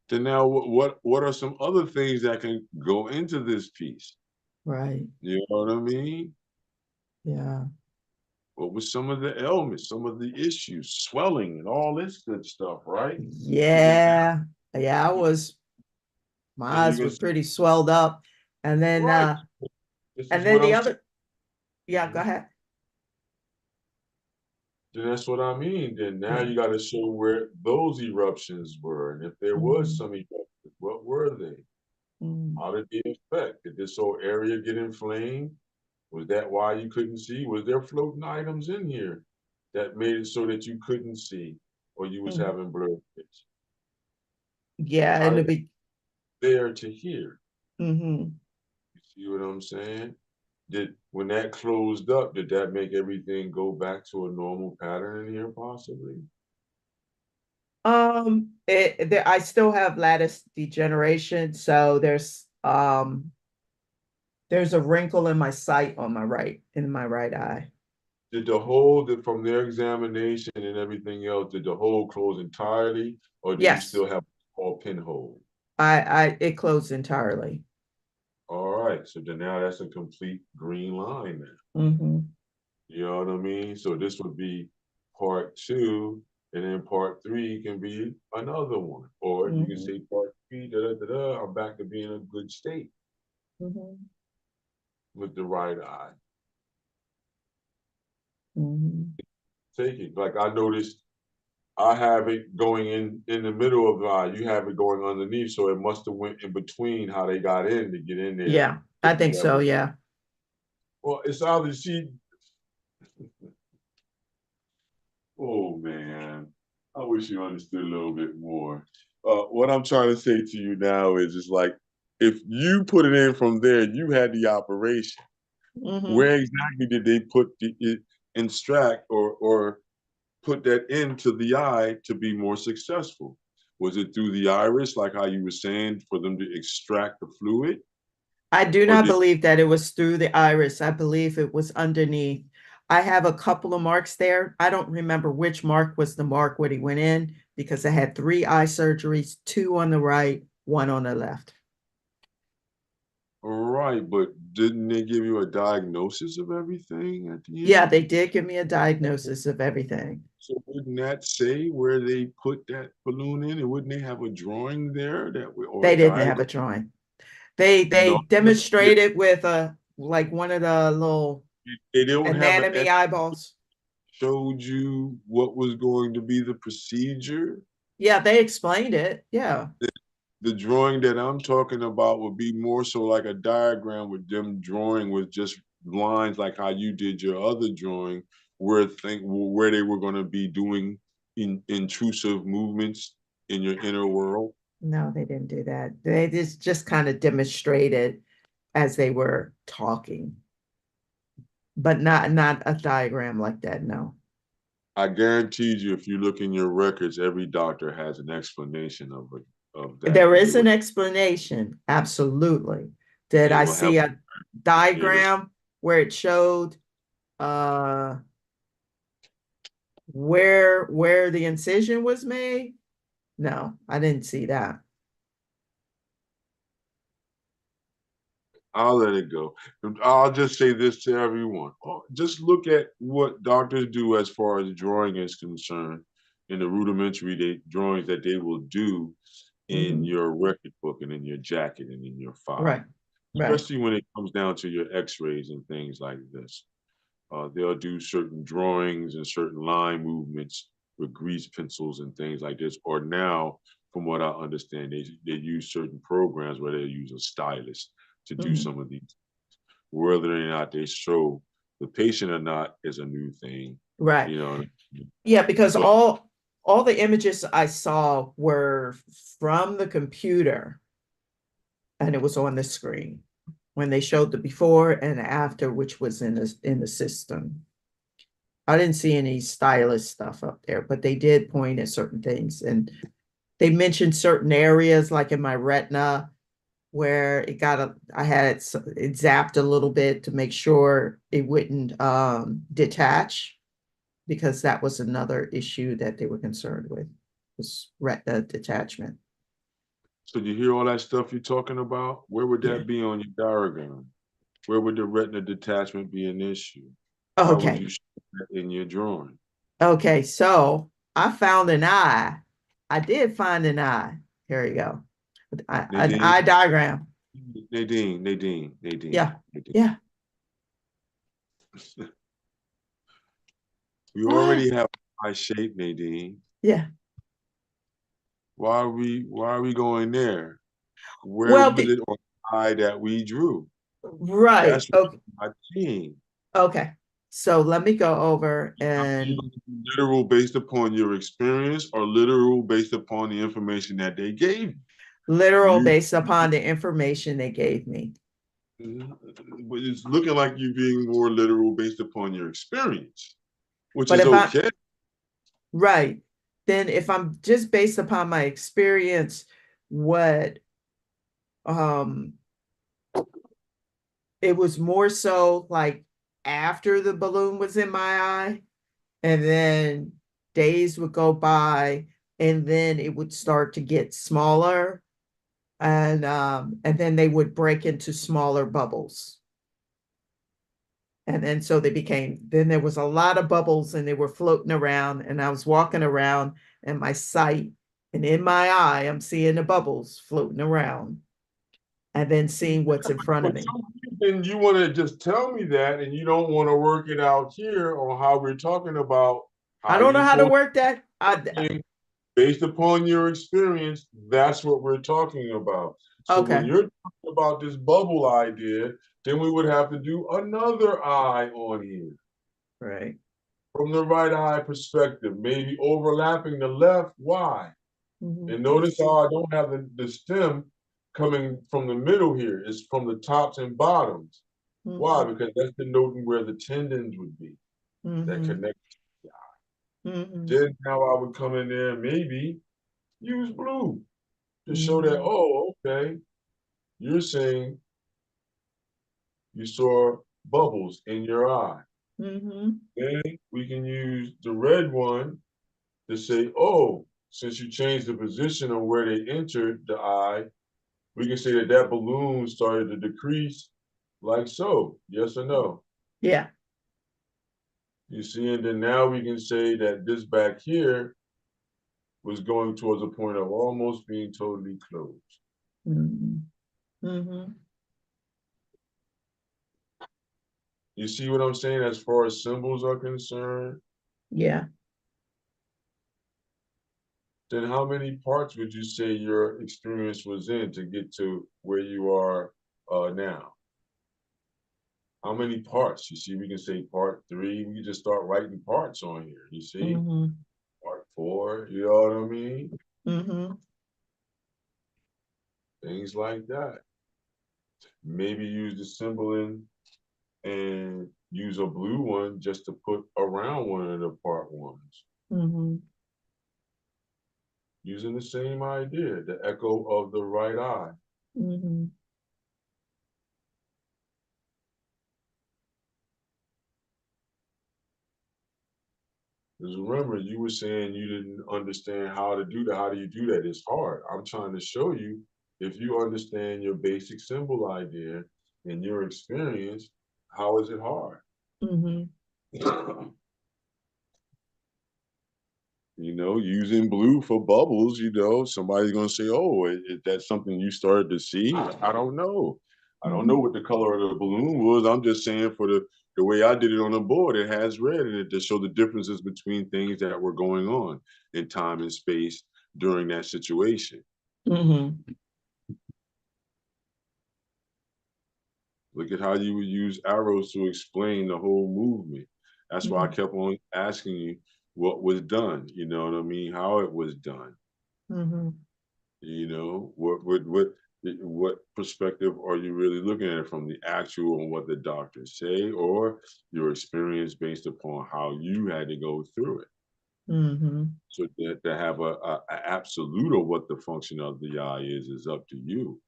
Then now what are some other things that can go into this piece? right. You know what I mean? Yeah. What was some of the ailments, some of the issues, swelling and all this good stuff, right? And then Yeah. Yeah, my and you eyes can were see, pretty swelled up. And then right. This is and what then the I'm other, yeah, go saying. ahead. Then that's what I mean. Then now Yeah. you got to show where those eruptions were, and if there was Mm-hmm. some eruptions, what were they? Mm-hmm. How did they affect? Did this whole area get inflamed? Was that why you couldn't see? Was there floating items in here that made it so that you couldn't see, or you was having blurred vision? Yeah, How and did the it be there to here? mm-hmm. You see what I'm saying? Did when that closed up, did that make everything go back to a normal pattern in here possibly? I still have lattice degeneration, so there's a wrinkle in my sight on my in my right eye. Did the hole that from their examination and everything else, did the hole close entirely, or do you Yes, still have a pinhole? it closed entirely. All right, so then now that's a complete green line then. Hmm. You know what I mean? So this would be part two, and then part three can be another one. Or you can Hmm. say part three, da da da da, I'm back to being in a good state Hmm. with the right eye. Hmm. Take it. Like I noticed I have it going in the middle of the eye. You have it going underneath, so it must have went in between how they got in to get in there. Yeah, I think That so. was Yeah. well, it's obviously. Oh man, I wish you understood a little bit more. What I'm trying to say to you now is, like, if you put it in from there, you had the operation. Hmm. Where exactly did they put it extract or put that into the eye to be more successful? Was it through the iris, like how you were saying, for them to extract the fluid, I do or not did believe that it was through the iris. I believe it was underneath. I have a couple of marks there. I don't remember which mark was the mark when he went in because I had three eye surgeries, two on the right, one on the left. right? But didn't they give you a diagnosis of everything at the Yeah, end? they did give me a diagnosis of everything. So wouldn't that say where they put that balloon in, and wouldn't they have a drawing there or a They didn't have a diagram? drawing. They No, they demonstrated with a like one of the little don't have an anatomy eyeballs. showed you what was going to be the procedure. Yeah, they explained it. Yeah. The drawing that I'm talking about would be more so like a diagram with them drawing with just lines like how you did your other drawing, where they were going to be doing intrusive movements in your inner world. No, they didn't do that. They just kind of demonstrated as they were talking, but not a diagram like that. No. I guarantee you, if you look in your records, every doctor has an explanation of that There when they is were. an explanation. Absolutely. Did They I will have see a data. diagram where it showed uh where the incision was made? No, I didn't see that. I'll let it go. I'll just say this to everyone. Just look at what doctors do as far as drawing is concerned in the rudimentary drawings that they will do in Hmm. your record book and in your jacket and in your Right. file, Right. especially when it comes down to your x-rays and things like this. They'll do certain drawings and certain line movements with grease pencils and things like this. Or now, from what I understand, they use certain programs where they use a stylist to do Hmm. some of these. Whether or not they show the patient or not is a new thing, Right. you know. Yeah, because But all the images I saw were from the computer and it was on the screen when they showed the before and after, which was in the system. I didn't see any stylist stuff up there, but they did point at certain things and they mentioned certain areas like in my retina where I had it zapped a little bit to make sure it wouldn't detach because that was another issue that they were concerned with was retina detachment. so you hear all that stuff you're talking about? Where would Yeah. that be on your diagram? Where would the retina detachment be an issue? How would Okay. you show that in your drawing? Okay. So I found an eye. I did find an eye. Here we go. An Nadine, eye diagram. Nadine. Yeah. Yeah. We already have eye shape, Nadine. Yeah. Why are we going there? Where Well, was it on the eye that we drew? right. That's what Okay. I'm not seeing. Okay. So let me go over You and literal based upon your experience or literal based upon the information that they gave literal you. based upon the information they gave me. But it's looking like you being more literal based upon your experience, which But is if I okay. right. then if I'm just based upon my experience, what um it was more so like after the balloon was in my eye, and then days would go by, and then it would start to get smaller, and then they would break into smaller bubbles. And then so they became, then there was a lot of bubbles and they were floating around, and I was walking around and my sight, and in my eye, I'm seeing the bubbles floating around and then seeing what's in front of For me. some reason, you want to just tell me that, and you don't want to work it out here on how we're talking about I how don't know you how to supposed work that. to think based upon your experience. That's what we're talking about. So when Okay, you're talking about this bubble idea, then we would have to do another eye on here right. from the right eye perspective, maybe overlapping the left. Why? Mhm, And notice how I don't have the stem coming from the middle here. It's from the tops and bottoms. Why? mhm, Because that's denoting where the tendons would be that mhm, connect. mhm, Then now I would come in there and maybe use blue to show that, mhm, oh, okay, you're saying you saw bubbles in your eye. mhm, Then we can use the red one to say, oh, since you changed the position of where they entered the eye, we can say that that balloon started to decrease like so. Yes or no? yeah. You see, and then now we can say that this back here was going towards a point of almost being totally closed. Mhm, mhm, You see what I'm saying as far as symbols are concerned? yeah. Then how many parts would you say your experience was in to get to where you are now? How many parts? You see, we can say part 3. We can just start writing parts on here. You see, Mhm, part 4. You know what I mean? mhm, Things like that. Maybe use the symbol in and use a blue one just to put around one of the part ones. mhm, Using the same idea, the echo of the right eye. mhm, Because remember, you were saying you didn't understand how to do that. How do you do that? It's hard. I'm trying to show you if you understand your basic symbol idea and your experience, how is it hard? mhm, Using blue for bubbles, somebody's going to say, oh, that's something you started to see. I don't know. I don't know mhm, what the color of the balloon was. I'm just saying for the way I did it on the board, it has red in it to show the differences between things that were going on in time and space during that situation. mhm, Look at how you would use arrows to explain the whole movement. That's why I mhm, kept on asking you what was done. You know what I mean? How it was done. mhm, What perspective are you really looking at it from, the actual and what the doctors say, or your experience based upon how you had to go through it? mhm, So that to have a absolute of what the function of the eye is up to you.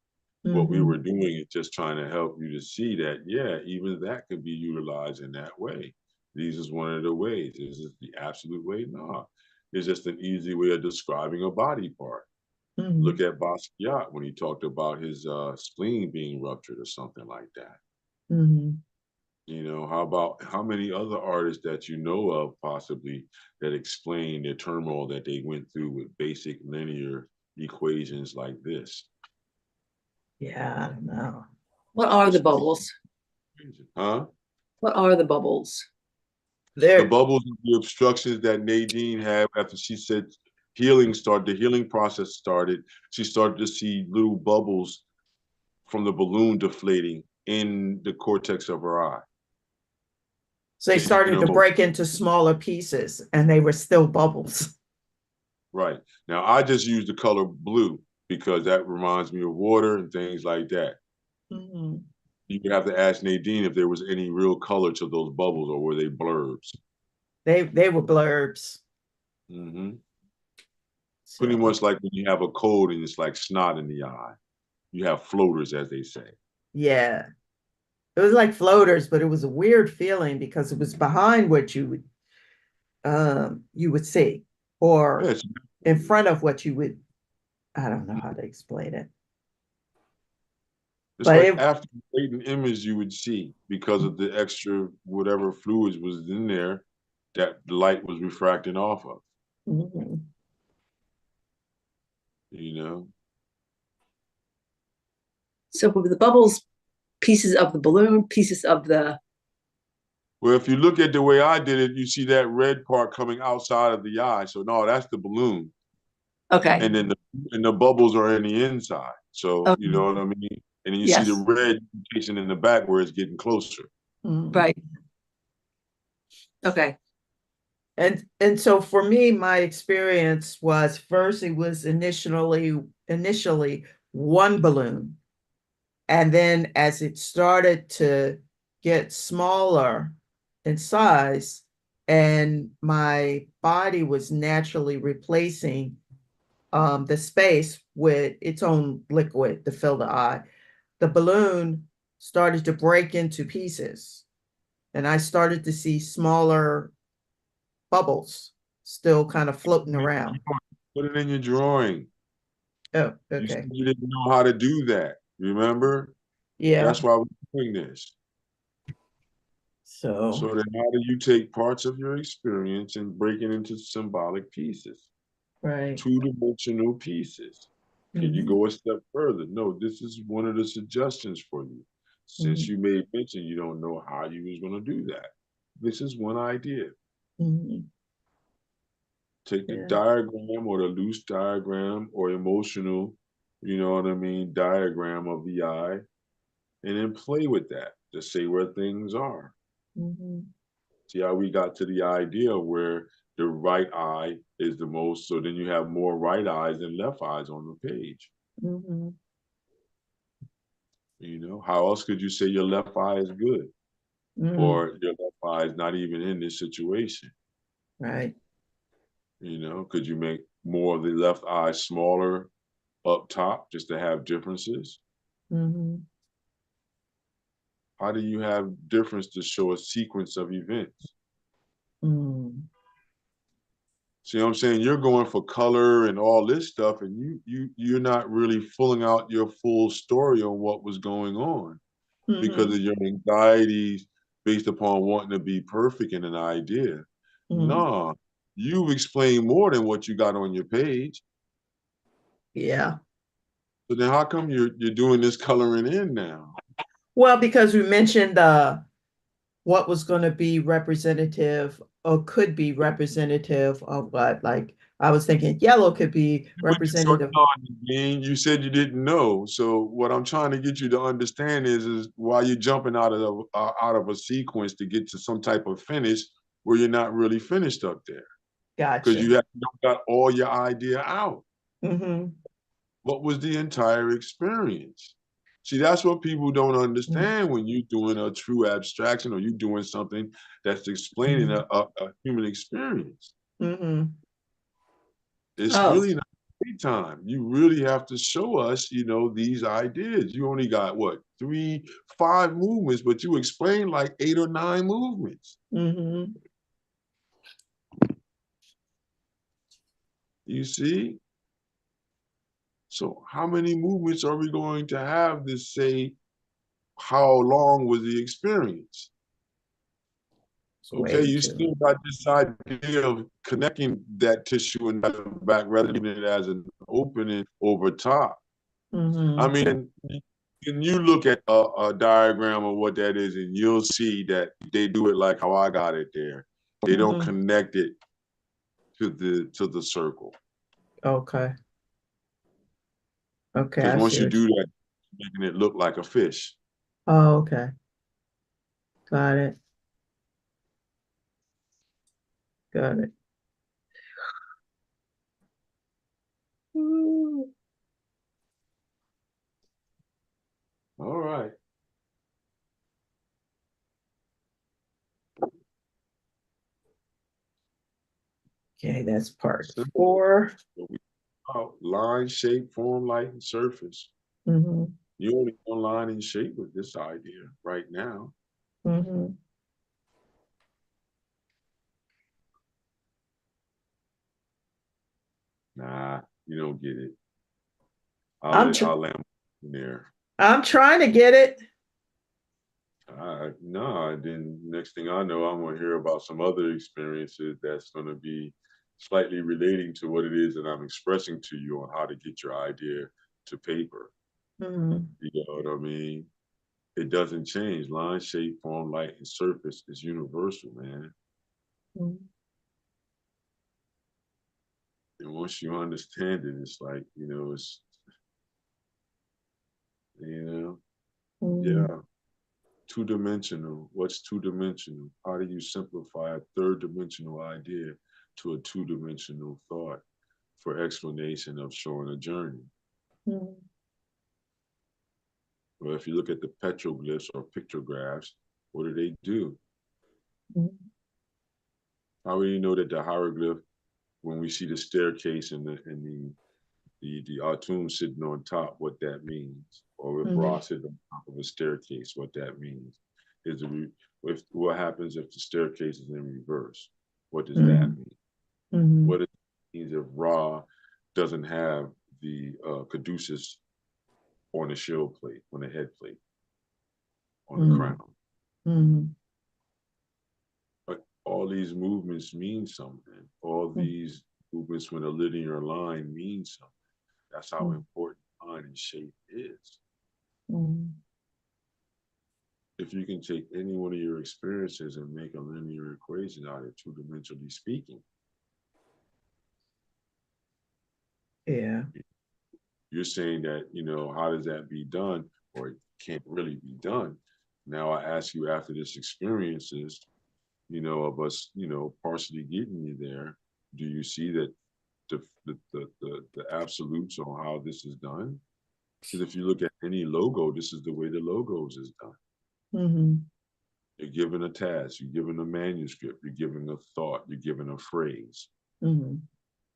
What we mhm, were doing is just trying to help you to see that, yeah, even that could be utilized in that way. These is one of the ways. Is this the absolute way? No. It's just an easy way of describing a body part. Look mhm, at Basquiat when he talked about his spleen being ruptured or something like that. mhm. How about how many other artists that you know of possibly that explain the turmoil that they went through with basic linear equations like this? Yeah, I don't know. What are the Just bubbles? huh? What are the bubbles? The There, bubbles and the obstructions that Nadine had after she said the healing process started. She started to see little bubbles from the balloon deflating in the cortex of her eye. so they Taking started to them break into smaller pieces, and they were still bubbles. right. Now I just use the color blue because that reminds me of water and things like that. Mhm. You would have to ask Nadine if there was any real color to those bubbles or were they blurbs. They were blurbs. Hmm. Pretty So much like when you have a cold and it's like snot in the eye. You have floaters, as they say. yeah, it was like floaters, but it was a weird feeling because it was behind what you would see, Yeah, or in front of what you would. I don't know how to explain it, it's but like it. after the latent image you would see because of the extra whatever fluids was in there that the light was refracting off of, Mhm. you know? So with the bubbles, pieces of the balloon, pieces of the, Well, if you look at the way I did it, you see that red part coming outside of the eye. So no, that's the balloon. okay. And then the bubbles are in the inside. So you Okay. know what I mean? And then you see the Yes. red indication in the back where it's getting closer. Mhm. Right. Okay. And so for me, my experience was first it was initially one balloon. And then as it started to get smaller in size, and my body was naturally replacing the space with its own liquid to fill the eye, the balloon started to break into pieces. And I started to see smaller bubbles still kind of floating around. Put it in your drawing. Oh, You said okay. you didn't know how to do that. Remember? Yeah. That's why we're doing this. So, So then how do you take parts of your experience and break it into symbolic pieces, right. two-dimensional pieces? Can you Mhm, go a step further? No, this is one of the suggestions for you. Since mhm, you made mention you don't know how you was going to do that. This is one idea. mhm. Take the Yeah. diagram or the loose diagram or emotional, you know what I mean, diagram of the eye, and then play with that to say where things are. Mhm, See how we got to the idea where the right eye is the most, so then you have more right eyes than left eyes on the page. mhm, You know, how else could you say your left eye is good mhm. or your left eye is not even in this situation? Right. You know, could you make more of the left eye smaller up top just to have differences? Mhm, How do you have difference to show a sequence of events? mm, See what I'm saying? You're going for color and all this stuff, and you're not really filling out your full story on what was going on because mhm, of your anxieties based upon wanting to be perfect in an idea. mm. Nah, you've explained more than what you got on your page. Yeah. So then how come you're doing this coloring in now? Well, because we mentioned what was going to be representative or could be representative of what, like I was thinking yellow could be So representative. no, Nadine, you said you didn't know. So what I'm trying to get you to understand is why you're jumping out of a sequence to get to some type of finish where you're not really finished up there because Gotcha. you don't got all your idea out. Mm-hmm. What was the entire experience? See, that's what people don't Mm-hmm. understand when you're doing a true abstraction or you're doing something that's explaining a human experience. Mm-hmm. It's Oh, really not time. You really have to show us, you know, these ideas. You only got what, 5 movements, but you explained like 8 or 9 movements. Mm-hmm. You see? So how many movements are we going to have to say how long was the experience? It's Okay, way you too. still got this idea of connecting that tissue in the back rather than it as an opening over top. I Mm-hmm. mean, can you look at a diagram of what that is, and you'll see that they do it like how I got it there. They don't Mm-hmm. connect it to the circle Okay. Okay, because I once see you what do that, making it look like a fish. oh, okay. Got it. Got it. Ooh. All right. Okay, that's part Simple. 4. about line, shape, form, light, and surface. Mm-hmm. You only on line and shape with this idea right now. Mm-hmm. Nah, you don't get it. I'm I'll land there. I'm trying to get it. No, then next thing I know, I'm gonna hear about some other experiences that's gonna be slightly relating to what it is that I'm expressing to you on how to get your idea to paper. Mm-hmm. You know what I mean? It doesn't change. Line, shape, form, light, and surface is universal, man. And once you understand it, it's like, it's, you know, Mm-hmm. yeah, two-dimensional. What's two-dimensional? How do you simplify a third-dimensional idea to a two-dimensional thought for explanation of showing a journey? Mm-hmm. Well, if you look at the petroglyphs or pictographs, what do? How do you know that the hieroglyph, when we see the staircase and the Atum sitting on top, what that means, or if Mm-hmm. Ra sitting on top of a staircase, what that means? Is the if what happens if the staircase is in reverse? What does that mean? Mm-hmm. What it means if Ra doesn't have the caduceus on the shield plate, on the head plate, on the crown? Mm-hmm. But all these movements mean something. All these movements when a linear line means something. That's how important line and shape is. Mm-hmm. If you can take any one of your experiences and make a linear equation out of it, two-dimensionally speaking, Yeah. you're saying that, how does that be done? Or it can't really be done. Now I ask you after this experiences, of us, partially getting you there, do you see that the absolutes on how this is done? Because if you look at any logo, this is the way the logos is done. Mm-hmm. You're given a task, you're given a manuscript, you're given a thought, you're given a phrase. Mm-hmm.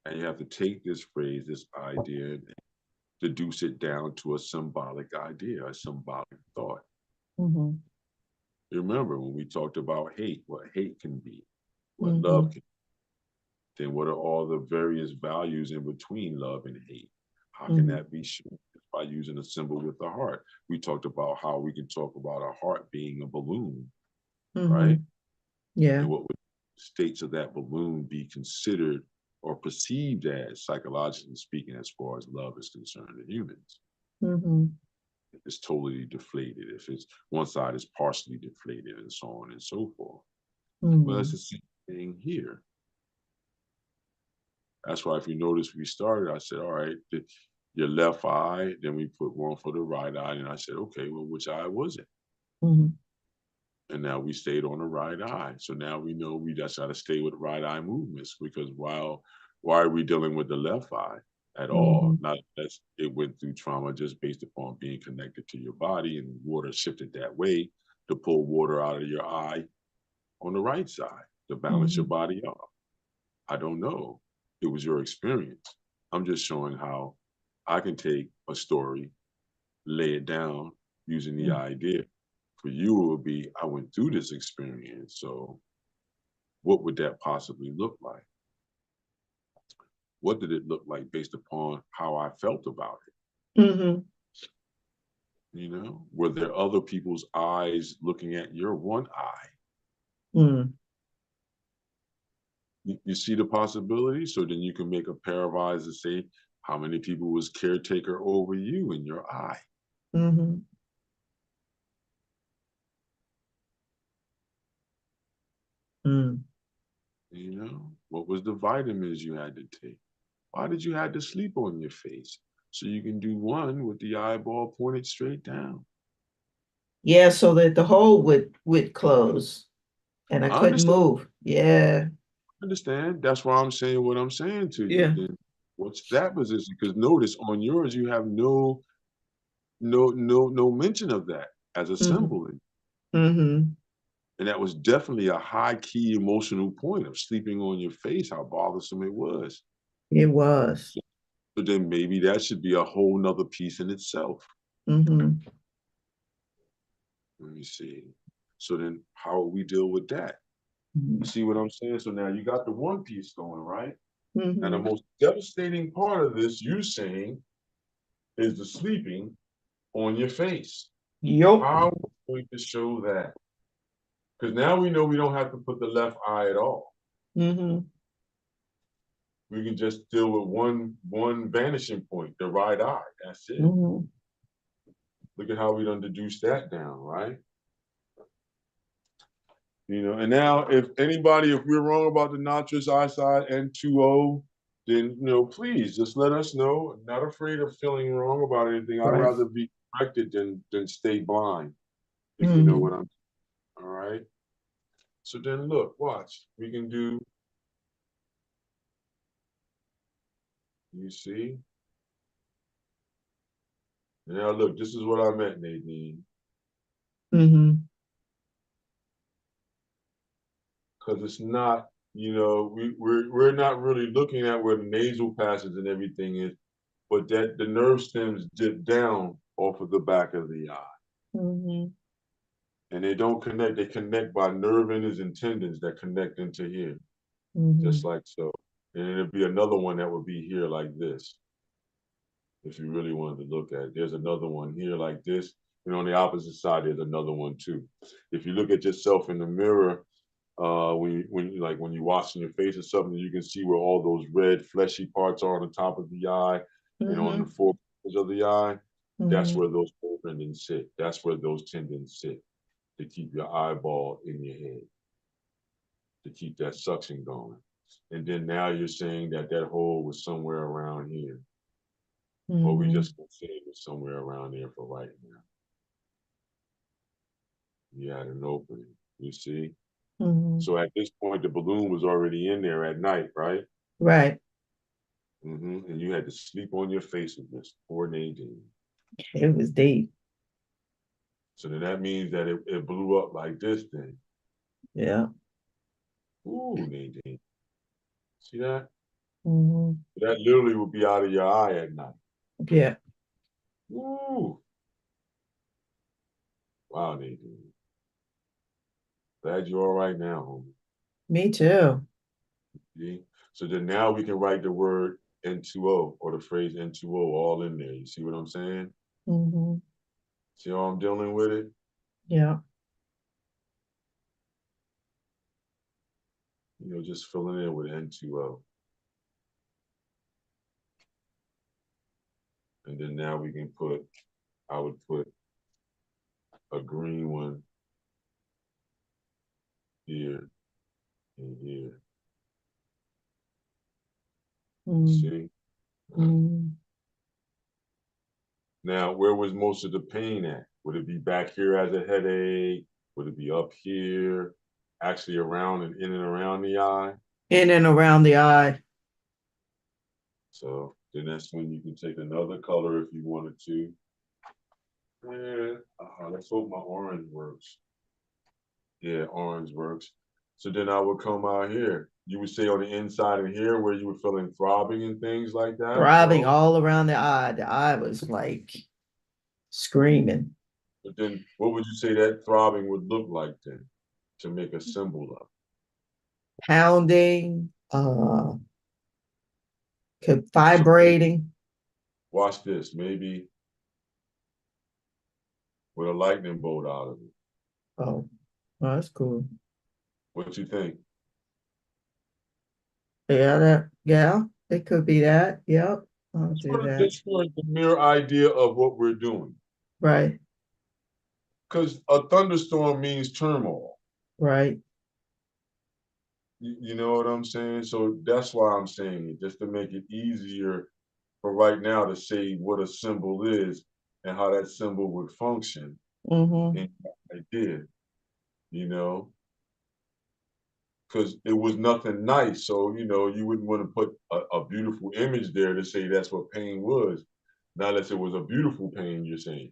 And you have to take this phrase, this idea, and deduce it down to a symbolic idea, a symbolic thought. Mm-hmm. You remember when we talked about hate, what hate can be, what Mm-hmm. love can be, then what are all the various values in between love and hate? How can that be shown? By using a symbol with the heart. We talked about how we can talk about a heart being a balloon, Mm-hmm. right? Yeah. And what would states of that balloon be considered or perceived as, psychologically speaking, as far as love is concerned in humans? Mm-hmm. If it's totally deflated, if it's one side is partially deflated, and so on and so forth. Well, that's Mm-hmm. the same thing here. That's why if you notice we started, I said, all right, your left eye, then we put one for the right eye. And I said, okay, well, which eye was it? Mm-hmm. And now we stayed on the right eye. So now we know we just got to stay with right eye movements, because why are we dealing with the left eye at Mm-hmm. all? Not that it went through trauma just based upon being connected to your body and water shifted that way to pull water out of your eye on the right side to balance your Mm-hmm. body off. I don't know. It was your experience. I'm just showing how I can take a story, lay it down using the idea. For you, it would be, I went through this experience. So what would that possibly look like? What did it look like based upon how I felt about it? Mm-hmm. Were there other people's eyes looking at your one eye? Mm-hmm. You see the possibility? So then you can make a pair of eyes and say, how many people was caretaker over you in your eye? Mm-hmm. Mm. What was the vitamins you had to take? Why did you have to sleep on your face? So you can do one with the eyeball pointed straight down. Yeah, so that the hole would close and I I couldn't understand. move. Yeah. Understand. That's why I'm saying what I'm saying to you. Yeah. Then what's that position? Because notice on yours you have no mention of that as a Mm-hmm. symbol. Mm-hmm. And that was definitely a high key emotional point of sleeping on your face, how bothersome it was. It was. So then maybe that should be a whole nother piece in itself. Mm-hmm. Let me see. So then how will we deal with that? Mm-hmm. You see what I'm saying? So now you got the one piece going, right? And the Mm-hmm. most devastating part of this, you're saying, is the sleeping on your face. Yup. How are we going to show that? Because now we know we don't have to put the left eye at all. Mm-hmm. We can just deal with one vanishing point, the right eye. That's it. Mm-hmm. Look at how we done deduced that down, right? You know, and now if anybody, if we're wrong about the nitrous oxide N2O, then please just let us know. I'm not afraid of feeling wrong about anything. I'd Right. rather be corrected than stay blind, if you know Mm-hmm. what I'm all right. So then look, watch. We can do, you see? Now look, this is what I meant, Nadine. Mm-hmm. Because it's not, we're not really looking at where the nasal passage and everything is, but that the nerve stems dip down off of the back of the eye. Mm-hmm. And they don't connect, they connect by nerve endings and tendons that connect into here, Mm-hmm. just like so. And it'd be another one that would be here like this, if you really wanted to look at it. There's another one here like this. And on the opposite side, there's another one too. If you look at yourself in the mirror, when you're washing your face or something, you can see where all those red fleshy parts are on the top of the eye and on the Mm-hmm. forecorners of the eye. That's Mm-hmm. where those tendons sit. That's where those tendons sit to keep your eyeball in your head, to keep that suction going. And then now you're saying that that hole was somewhere around here. Or we Mm-hmm. just gonna say it was somewhere around there for right now. You had an opening, you see? Mm-hmm. So at this point, the balloon was already in there at night, right? Right. And you had to sleep on your face with this poor Nadine. It was deep. So then that means that it blew up like this then. Yeah. Ooh, Nadine. See that? Mm-hmm. That literally would be out of your eye at night. Yeah. Ooh. Wow, Nadine. Glad you're all right now, homie. Me too. See? So then now we can write the word N2O or the phrase N2O all in there. You see what I'm saying? Mm-hmm. See how I'm dealing with it? Yeah. Just filling in with N2O. And then now we can I would put a green one here and here. You see? Mm-hmm. Now, where was most of the pain at? Would it be back here as a headache? Would it be up here, actually around and in and around the eye? In and around the eye. So then that's when you can take another color if you wanted to. And let's hope my orange works. Yeah, orange works. So then I would come out here. You would say on the inside and here where you were feeling throbbing and things like that. Throbbing No. all around the eye. The eye was like screaming. But then what would you say that throbbing would look like then to make a symbol of? Pounding, So vibrating. watch this, maybe with a lightning bolt out of it. Oh, well, that's cool. What you think? Yeah, it could be that. Yep. I'll do Sort of that. just for the mere idea of what we're doing. Right, Because a thunderstorm means turmoil. right. You know what I'm saying? So that's why I'm saying it, just to make it easier for right now to say what a symbol is and how that symbol would function Mm-hmm. in what I did, you know, because it was nothing nice. So, you wouldn't want to put a beautiful image there to say that's what pain was. Not unless it was a beautiful pain, you're saying.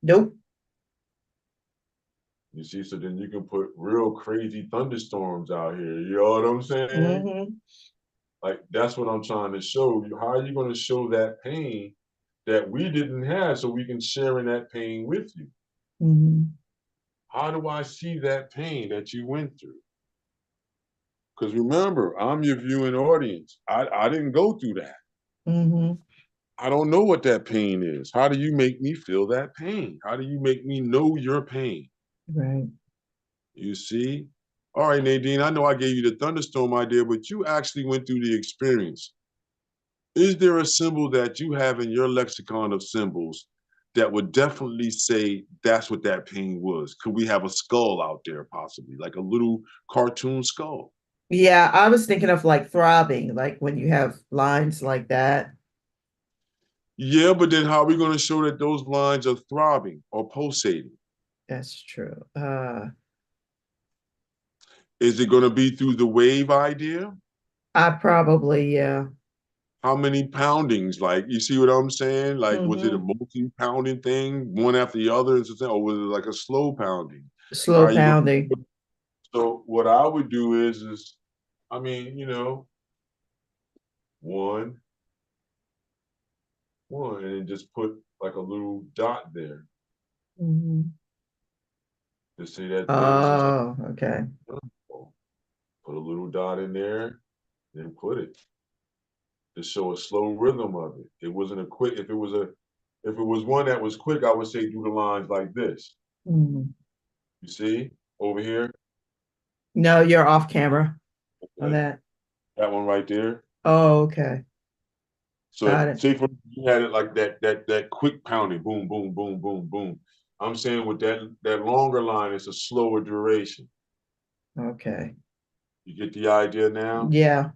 Nope. You see, so then you can put real crazy thunderstorms out here. You know what I'm saying? Mm-hmm. Like that's what I'm trying to show you. How are you going to show that pain that we didn't have so we can share in that pain with you? Mhm. How do I see that pain that you went through? Because remember, I'm your viewing audience. I didn't go through that. Mhm. I don't know what that pain is. How do you make me feel that pain? How do you make me know your pain? Right. You see? All right, Nadine, I know I gave you the thunderstorm idea, but you actually went through the experience. Is there a symbol that you have in your lexicon of symbols that would definitely say that's what that pain was? Could we have a skull out there, possibly, like a little cartoon skull? Yeah, I was thinking of like throbbing, like when you have lines like that. Yeah, but then how are we going to show that those lines are throbbing or pulsating? That's true. Is it going to be through the wave idea? I probably, yeah. How many poundings? Like, you see what I'm saying? Like, was it a Hmm. multi-pounding thing, one after the other, or was it like a slow pounding? How Slow are you going? pounding. So what I would do is, one, one, and then just put like a little dot there Hmm. to say that there's a Oh, okay. circle. Put a little dot in there, then put it to show a slow rhythm of it. It wasn't a quick. If it was one that was quick, I would say do the lines like this. Mhm. You see over here, No, you're off camera on okay, that. that one right there. Oh, okay. So Got it. say for you had it like that quick pounding, boom, boom, boom, boom, boom. I'm saying with that longer line, it's a slower duration. Okay. You get the idea now? Yeah.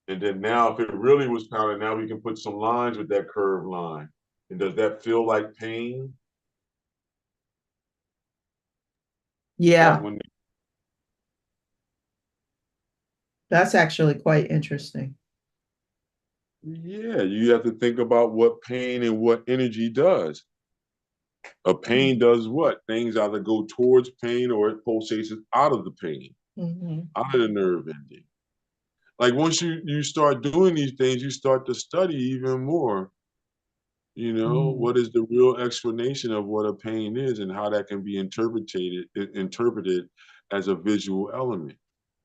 And then now, if it really was pounding, now we can put some lines with that curved line. And does that feel like pain? Like Yeah. when, That's actually quite interesting. yeah, you have to think about what pain and what energy does. A pain does what? Things either go towards pain or it pulsates out of the pain, Mm-hmm. out of the nerve ending. Like once you start doing these things, you start to study even more. Mm-hmm. What is the real explanation of what a pain is and how that can be interpreted as a visual element.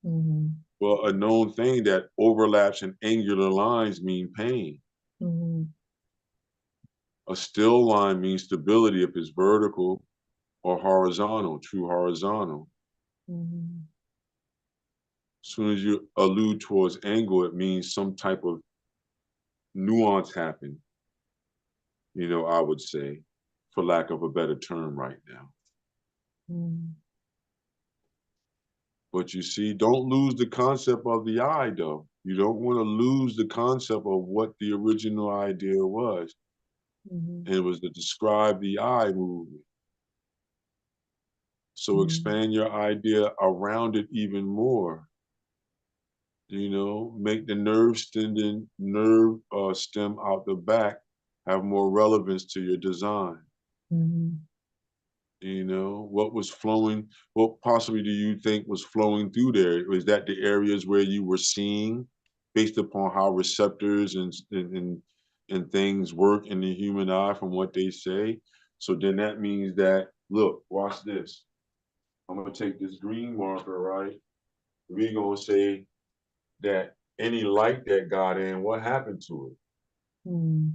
Mm-hmm. Well, a known thing that overlaps in angular lines mean pain. Mm-hmm. A still line means stability if it's vertical or horizontal, true horizontal. Mm-hmm. As soon as you allude towards angle, it means some type of nuance happened, I would say, for lack of a better term right now. Mm-hmm. But you see, don't lose the concept of the eye, though. You don't want to lose the concept of what the original idea was. Mm-hmm. And it was to describe the eye movement. So Mm-hmm. expand your idea around it even more. Make the nerve stem out the back have more relevance to your design. Mm-hmm. What was flowing, what possibly do you think was flowing through there? Was that the areas where you were seeing based upon how receptors and things work in the human eye from what they say? So then that means that, look, watch this. I'm gonna take this green marker, right? We're gonna say that any light that got in, what happened to it? Mm-hmm.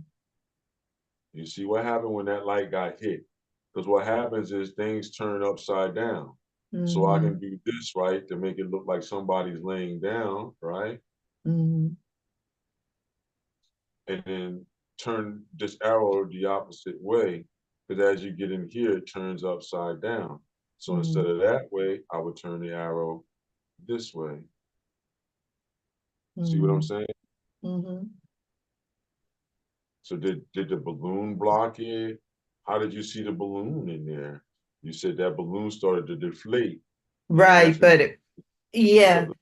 You see what happened when that light got hit? Because what happens is things turn upside down. So I can Mm-hmm. do this, right, to make it look like somebody's laying down, right? Mm-hmm. And then turn this arrow the opposite way. Because as you get in here, it turns upside down. So instead Mm-hmm. of that way, I would turn the arrow this way. See what I'm saying? Mm-hmm. So did the balloon block it? How did you see the balloon in there? You said that balloon started to deflate, and then Right, that's when but these yeah, other.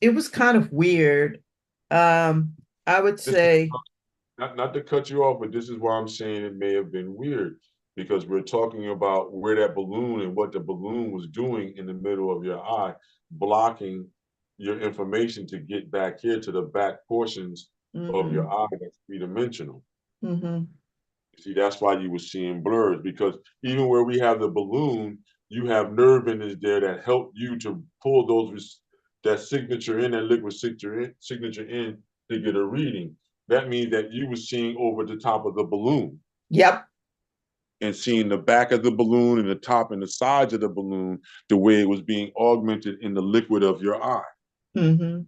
it was kind of weird. I would This is say, not to cut you off, but this is why I'm saying it may have been weird because we're talking about where that balloon and what the balloon was doing in the middle of your eye, blocking your information to get back here to the back portions of your Mm-hmm. eye that's three-dimensional. Mm-hmm. See, that's why you were seeing blurs, because even where we have the balloon, you have nerve endings there that help you to pull that signature in, that liquid signature in to get a reading. That means that you were seeing over the top of the balloon Yep. and seeing the back of the balloon and the top and the sides of the balloon, the way it was being augmented in the liquid of your eye. Mm-hmm.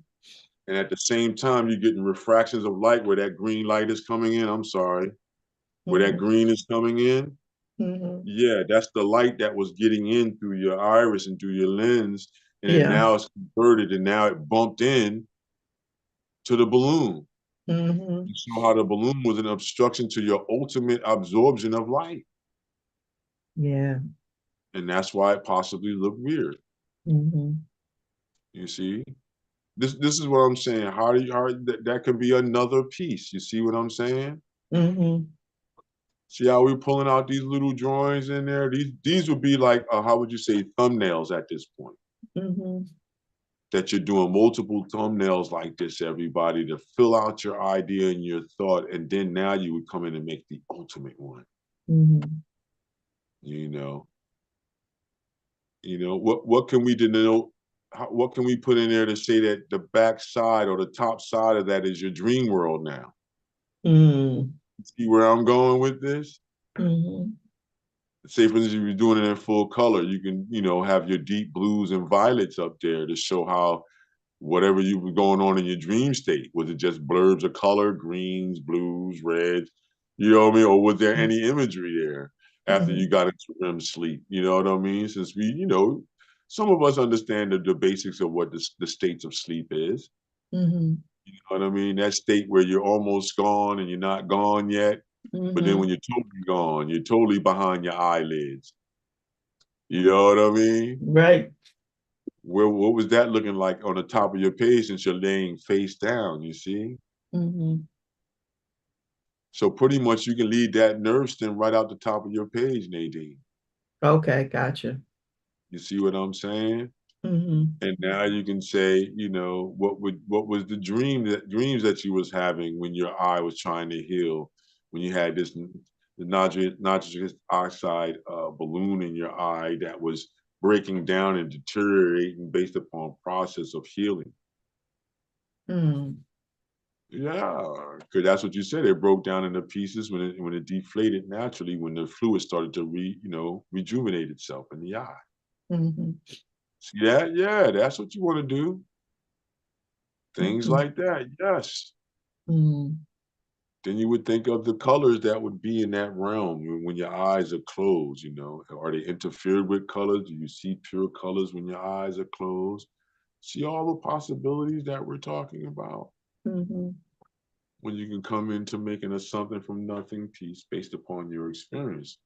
And at the same time, you're getting refractions of light where that green light is coming in. I'm sorry, where that Mm-hmm. green is coming in. Mm-hmm. Yeah, that's the light that was getting in through your iris and through your lens. And then Yeah. now it's converted and now it bumped in to the balloon. Mm-hmm. You saw how the balloon was an obstruction to your ultimate absorption of light. Yeah. And that's why it possibly looked weird. Mm-hmm. You see? This is what I'm saying. That could be another piece. You see what I'm saying? Mm-hmm. See how we're pulling out these little drawings in there? These would be like, how would you say, thumbnails at this point. Mm-hmm. That you're doing multiple thumbnails like this, everybody, to fill out your idea and your thought, and then now you would come in and make the ultimate one. Mm-hmm. You know, what can we denote? What can we put in there to say that the back side or the top side of that is your dream world now? Mm-hmm. See where I'm going with this? Mm-hmm. Say, for instance, if you're doing it in full color, you can, have your deep blues and violets up there to show how whatever you were going on in your dream state. Was it just blurbs of color, greens, blues, reds? You know what I mean? Or was there any imagery there after Mm-hmm. you got into REM sleep? You know what I mean? Since some of us understand the basics of what the states of sleep is. Mm-hmm. You know what I mean? That state where you're almost gone and you're not gone yet. But then Mm-hmm. when you're totally gone, you're totally behind your eyelids. You know what I mean? Right. What was that looking like on the top of your page since you're laying face down, you see? Mm-hmm. So pretty much you can lead that nerve stem right out the top of your page, Nadine. Okay, gotcha. You see what I'm saying? Mm-hmm. And now you can say, what was the dreams that you was having when your eye was trying to heal, when you had the nitrous oxide balloon in your eye that was breaking down and deteriorating based upon process of healing. Mm-hmm. Yeah, because that's what you said. It broke down into pieces when it deflated naturally when the fluid started to rejuvenate itself in the eye. Mm-hmm. See that? Yeah, that's what you want to do. Things Mm-hmm. like that. Yes. Mm-hmm. Then you would think of the colors that would be in that realm when your eyes are closed. Are they interfered with colors? Do you see pure colors when your eyes are closed? See all the possibilities that we're talking about. Mm-hmm. When you can come into making a something from nothing piece based upon your experience,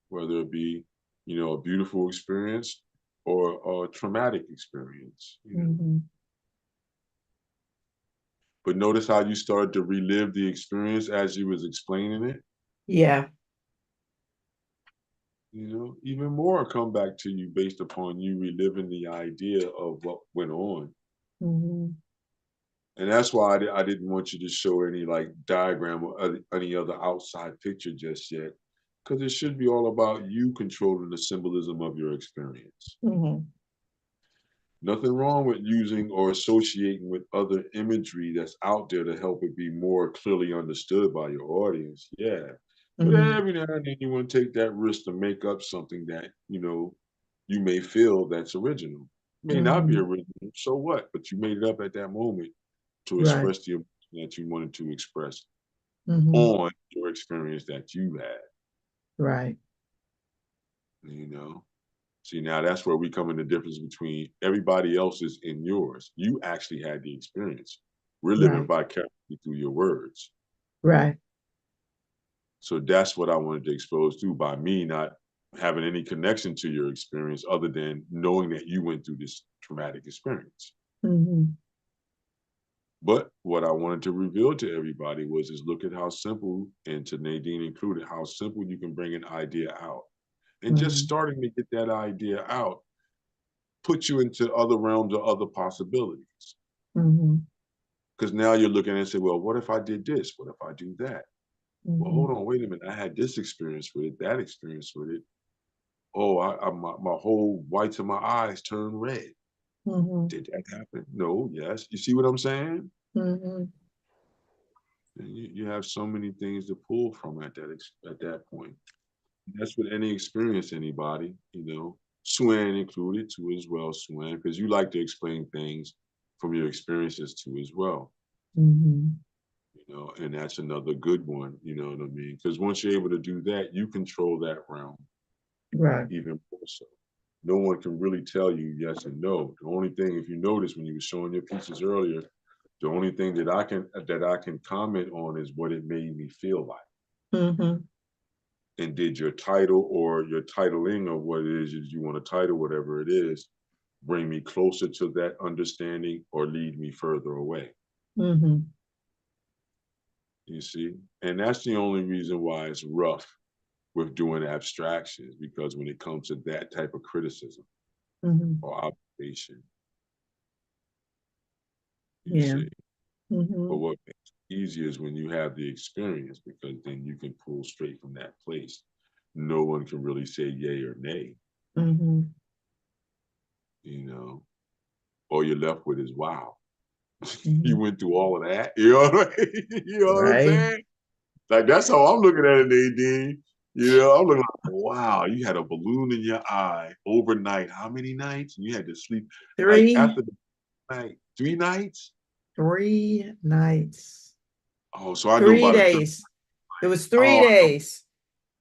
whether it be, a beautiful experience or a traumatic experience. Mm-hmm. But notice how you started to relive the experience as you was explaining it. Yeah. Even more come back to you based upon you reliving the idea of what went on. Mm-hmm. And that's why I didn't want you to show any like diagram or any other outside picture just yet, because it should be all about you controlling the symbolism of your experience. Mm-hmm. Nothing wrong with using or associating with other imagery that's out there to help it be more clearly understood by your audience. Yeah. But Mm-hmm. every now and then you want to take that risk to make up something that, you may feel that's original. May not be Mm-hmm. original, so what? But you made it up at that moment to Right. express the emotion that you wanted to express Mm-hmm. on your experience that you had, Right. you know? See, now that's where we come in the difference between everybody else's and yours. You actually had the experience. We're living Right. vicariously through your words. Right. So that's what I wanted to expose to by me not having any connection to your experience other than knowing that you went through this traumatic experience. Mm-hmm. But what I wanted to reveal to everybody is look at how simple, and to Nadine included, how simple you can bring an idea out. And just Mm-hmm. starting to get that idea out put you into other realms or other possibilities. Mm-hmm. Because now you're looking and say, well, what if I did this? What if I do that? Well, Mm-hmm. hold on, wait a minute. I had this experience with it, that experience with it. Oh, my whole whites of my eyes turned red. Mm-hmm. Did that happen? No, yes. You see what I'm saying? Mm-hmm. You have so many things to pull from at that point. That's with any experience, anybody, Swan included too as well, Swan, because you like to explain things from your experiences too as well, Mm-hmm. and that's another good one, you know what I mean? Because once you're able to do that, you control that realm Right. even more so. No one can really tell you yes and no. The only thing, if you notice when you were showing your pieces earlier, the only thing that I can comment on is what it made me feel like. Mm-hmm. And did your title or your titling of what it is you want to title, whatever it is, bring me closer to that understanding or lead me further away? Mm-hmm. You see? And that's the only reason why it's rough with doing abstractions, because when it comes to that type of criticism Mm-hmm. or observation, you Yeah. see. Mm-hmm. But what makes it easier is when you have the experience, because then you can pull straight from that place. No one can really say yay or nay, Mm-hmm. you know. All you're left with is wow. Mm-hmm. You went through all of that. You know what I mean? You know what I'm Right. saying? Like that's how I'm looking at it, Nadine. I'm looking like, wow, you had a balloon in your eye overnight. How many nights? And you had to sleep like Three after the night, 3 nights? three nights. Oh, so I know 3 about the 3rd days. It was night. 3 days.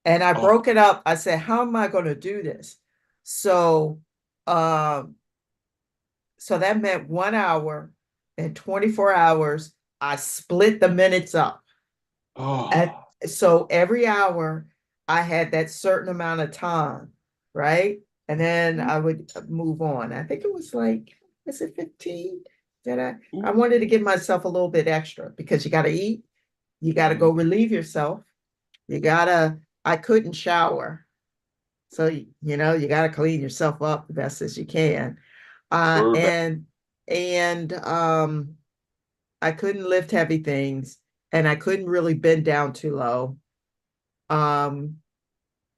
And I Oh, broke it up. I said, how am I going to do this? So um, so that meant 1 hour and 24 hours. I split the minutes up. And oh, so every hour I had that certain amount of time, right? And then ooh, I would move on. I think it was like, was it 15? That I ooh. wanted to give myself a little bit extra because you got to eat, you got to go Mhm. relieve yourself. I couldn't shower. So, you got to clean yourself up the best as you can. Uh, Bird bath. and, and I couldn't lift heavy things and I couldn't really bend down too low. Um,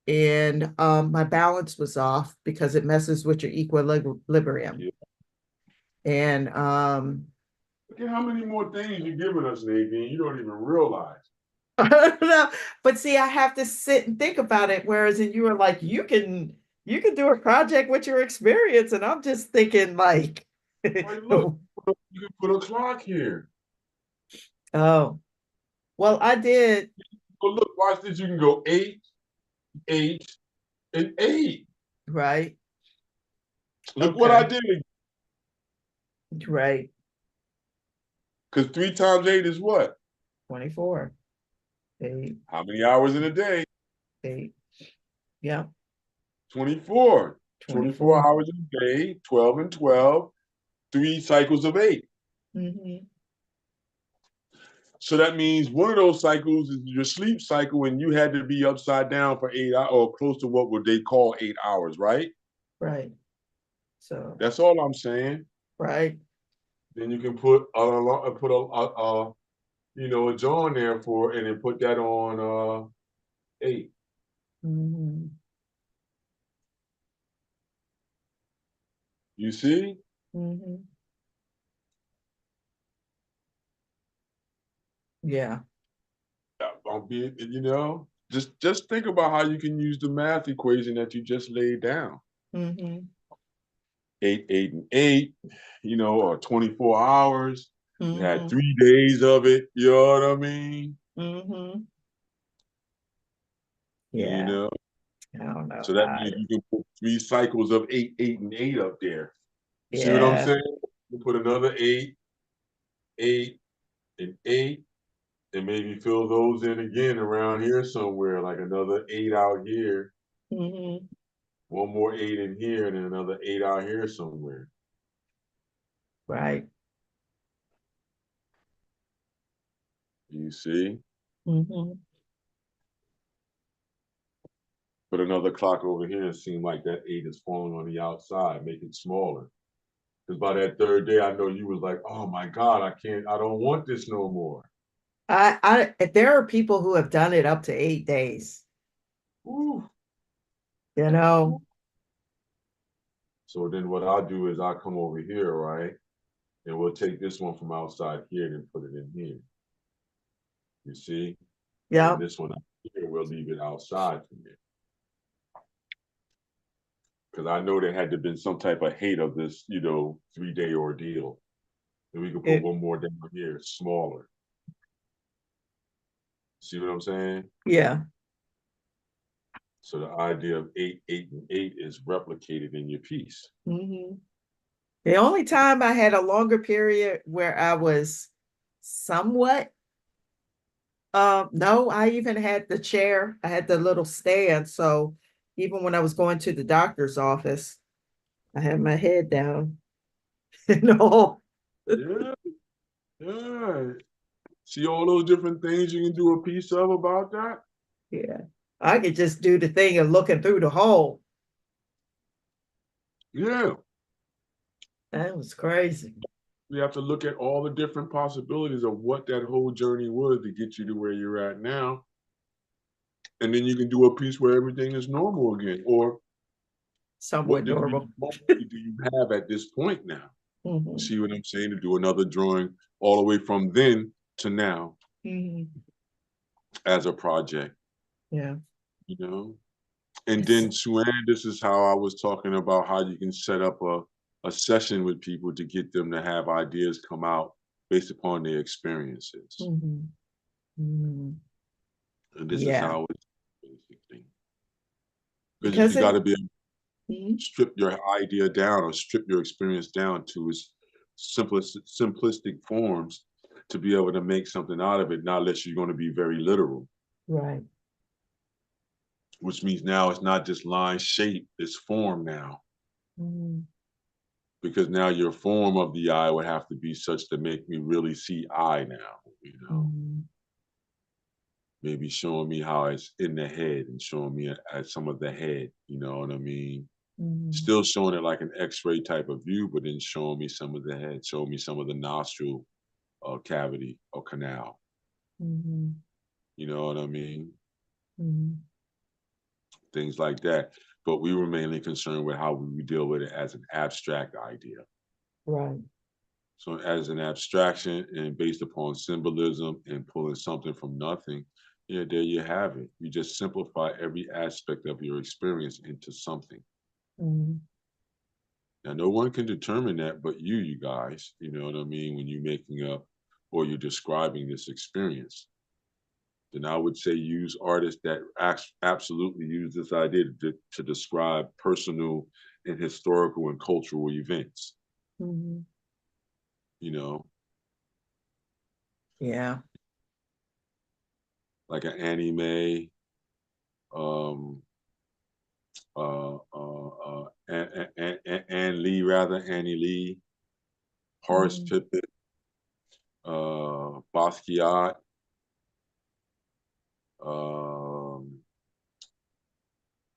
and my balance was off because it messes with your equilibrium. Yeah. And Look at how many more things you're giving us, Nadine. You don't even realize. no, but see, I have to sit and think about it. Whereas you were like, you can do a project with your experience, and I'm just thinking like, Like, look, you can put a clock here. oh, well, I did, But look, watch this. You can go 8, 8, and 8. right? Look what I Okay, did. right. Because 3 times 8 is what? 24, 8, How many hours in a day? 8, yeah, 24. 24 24. hours in a day, 12 and 12, 3 cycles of 8. Mm-hmm. So that means one of those cycles is your sleep cycle, and you had to be upside down for 8 hours, or close to what would they call 8 hours, right? Right. So, That's all I'm saying. right. Then you can put a John there and then put that on 8. Mm-hmm. You see? Mm-hmm. Yeah. Don't be, just think about how you can use the math equation that you just laid down. Mm-hmm. 8, 8, and 8, or 24 hours. You had Mm-hmm. 3 days of it. You know what I mean? Mm-hmm. You Yeah. know. I don't know So that about means it. you can put 3 cycles of 8, 8, and 8 up there. You see what I'm Yeah. saying? You put another 8, 8, and 8, and maybe fill those in again around here somewhere, like another 8 out here, Mm-hmm. one more 8 in here, and then another 8 out here somewhere. Right. You see? Mm-hmm. But another clock over here, it seemed like that 8 is falling on the outside, make it smaller. Because by that third day, I know you was like, oh my God, I don't want this no more. There are people who have done it up to 8 days, Woo. you know. So then what I'll do is I'll come over here, right? And we'll take this one from outside here and put it in here. You see? And Yeah. this one here, we'll leave it outside from there. Because I know there had to have been some type of hate of this, 3-day ordeal. And we can put It, one more down here, smaller. See what I'm saying? yeah. So the idea of 8, 8, and 8 is replicated in your piece. Mm-hmm. The only time I had a longer period where I was somewhat, no, I even had the chair. I had the little stand. So even when I was going to the doctor's office, I had my head down. Yeah, yeah. See all those different things you can do a piece of about that? Yeah. I could just do the thing of looking through the hole. Yeah. That was crazy. We have to look at all the different possibilities of what that whole journey was to get you to where you're at now. And then you can do a piece where everything is normal again. Or what Somewhat degree normal. of normalcy do you have at this point now? Mm-hmm. See what I'm saying? To do another drawing all the way from then to now Mm-hmm. as a project, Yeah. you know? And It's, then Suan, this is how I was talking about how you can set up a session with people to get them to have ideas come out based upon their experiences. mm-hmm. Mm-hmm. And this is Yeah. how it's basically. Because Because you got to it, be able to mhm, strip your idea down or strip your experience down to its simplistic forms to be able to make something out of it, not unless you're going to be very literal, right. which means now it's not just line shape, it's form now. Mm-hmm. Because now your form of the eye would have to be such to make me really see eye now. Mm-hmm. Maybe showing me how it's in the head and showing me at some of the head, you know what I mean? Mm-hmm. Still showing it like an X-ray type of view, but then showing me some of the head, showing me some of the nostril cavity or canal. Mm-hmm. You know what I mean? Mm-hmm. Things like that. But we were mainly concerned with how we deal with it as an abstract idea. Right. So as an abstraction and based upon symbolism and pulling something from nothing, yeah, there you have it. You just simplify every aspect of your experience into something. Mm-hmm. Now, no one can determine that but you guys, you know what I mean, when you're making up or you're describing this experience. Then I would say use artists that absolutely use this idea to describe personal and historical and cultural events, Mm-hmm. you know, Yeah. like an anime, um, Anne Lee, rather, Annie Lee, Horace Mm-hmm. Pippin, Basquiat, um,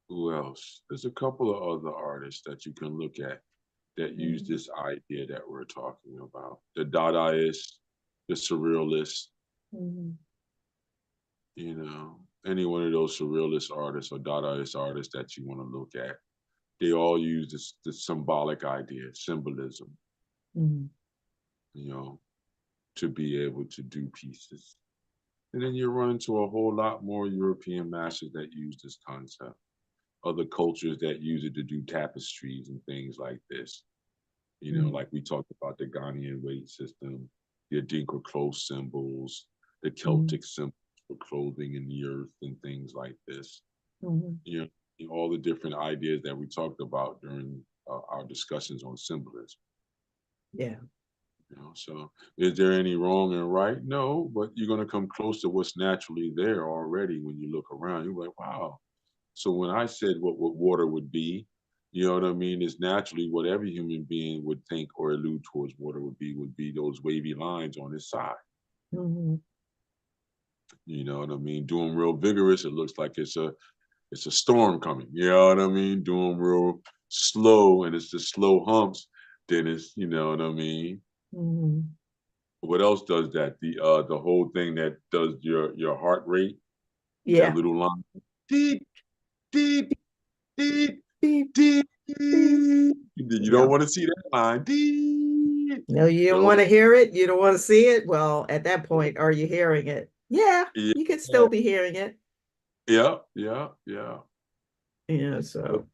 who else? There's a couple of other artists that you can look at that use Mm-hmm. this idea that we're talking about. The Dadaists, the Surrealists, Mm-hmm. any one of those Surrealist artists or Dadaist artists that you want to look at. They all use this symbolic idea, symbolism, Mm-hmm. you know, to be able to do pieces. And then you run into a whole lot more European masters that use this concept, other cultures that use it to do tapestries and things like this. Mm-hmm. Like we talked about the Ghanaian weight system, the Adinkra clothes symbols, the Mm-hmm. Celtic symbols for clothing in the earth and things like this. Mm-hmm. You all the different ideas that we talked about during our discussions on symbolism. Yeah. So is there any wrong and right? No, but you're going to come close to what's naturally there already when you look around. You're like, wow. So when I said what water would be, you know what I mean, is naturally what every human being would think or allude towards water would be those wavy lines on its side. Mm-hmm. You know what I mean? Doing real vigorous, it looks like it's it's a storm coming. You know what I mean? Doing real slow, and it's the slow humps. Then it's, you know what I mean? Mhm. What else does that? The whole thing that does your heart rate, that Yeah. little line. Deep, deep, deep, Beep, deep. beep. You don't No, want to see that line. Deep. no, you don't No. want to hear it. You don't want to see it. Well, at that point, are you hearing it? Yeah, Yeah. you could still be hearing it. Yeah. Yeah. Yeah. Yeah, But so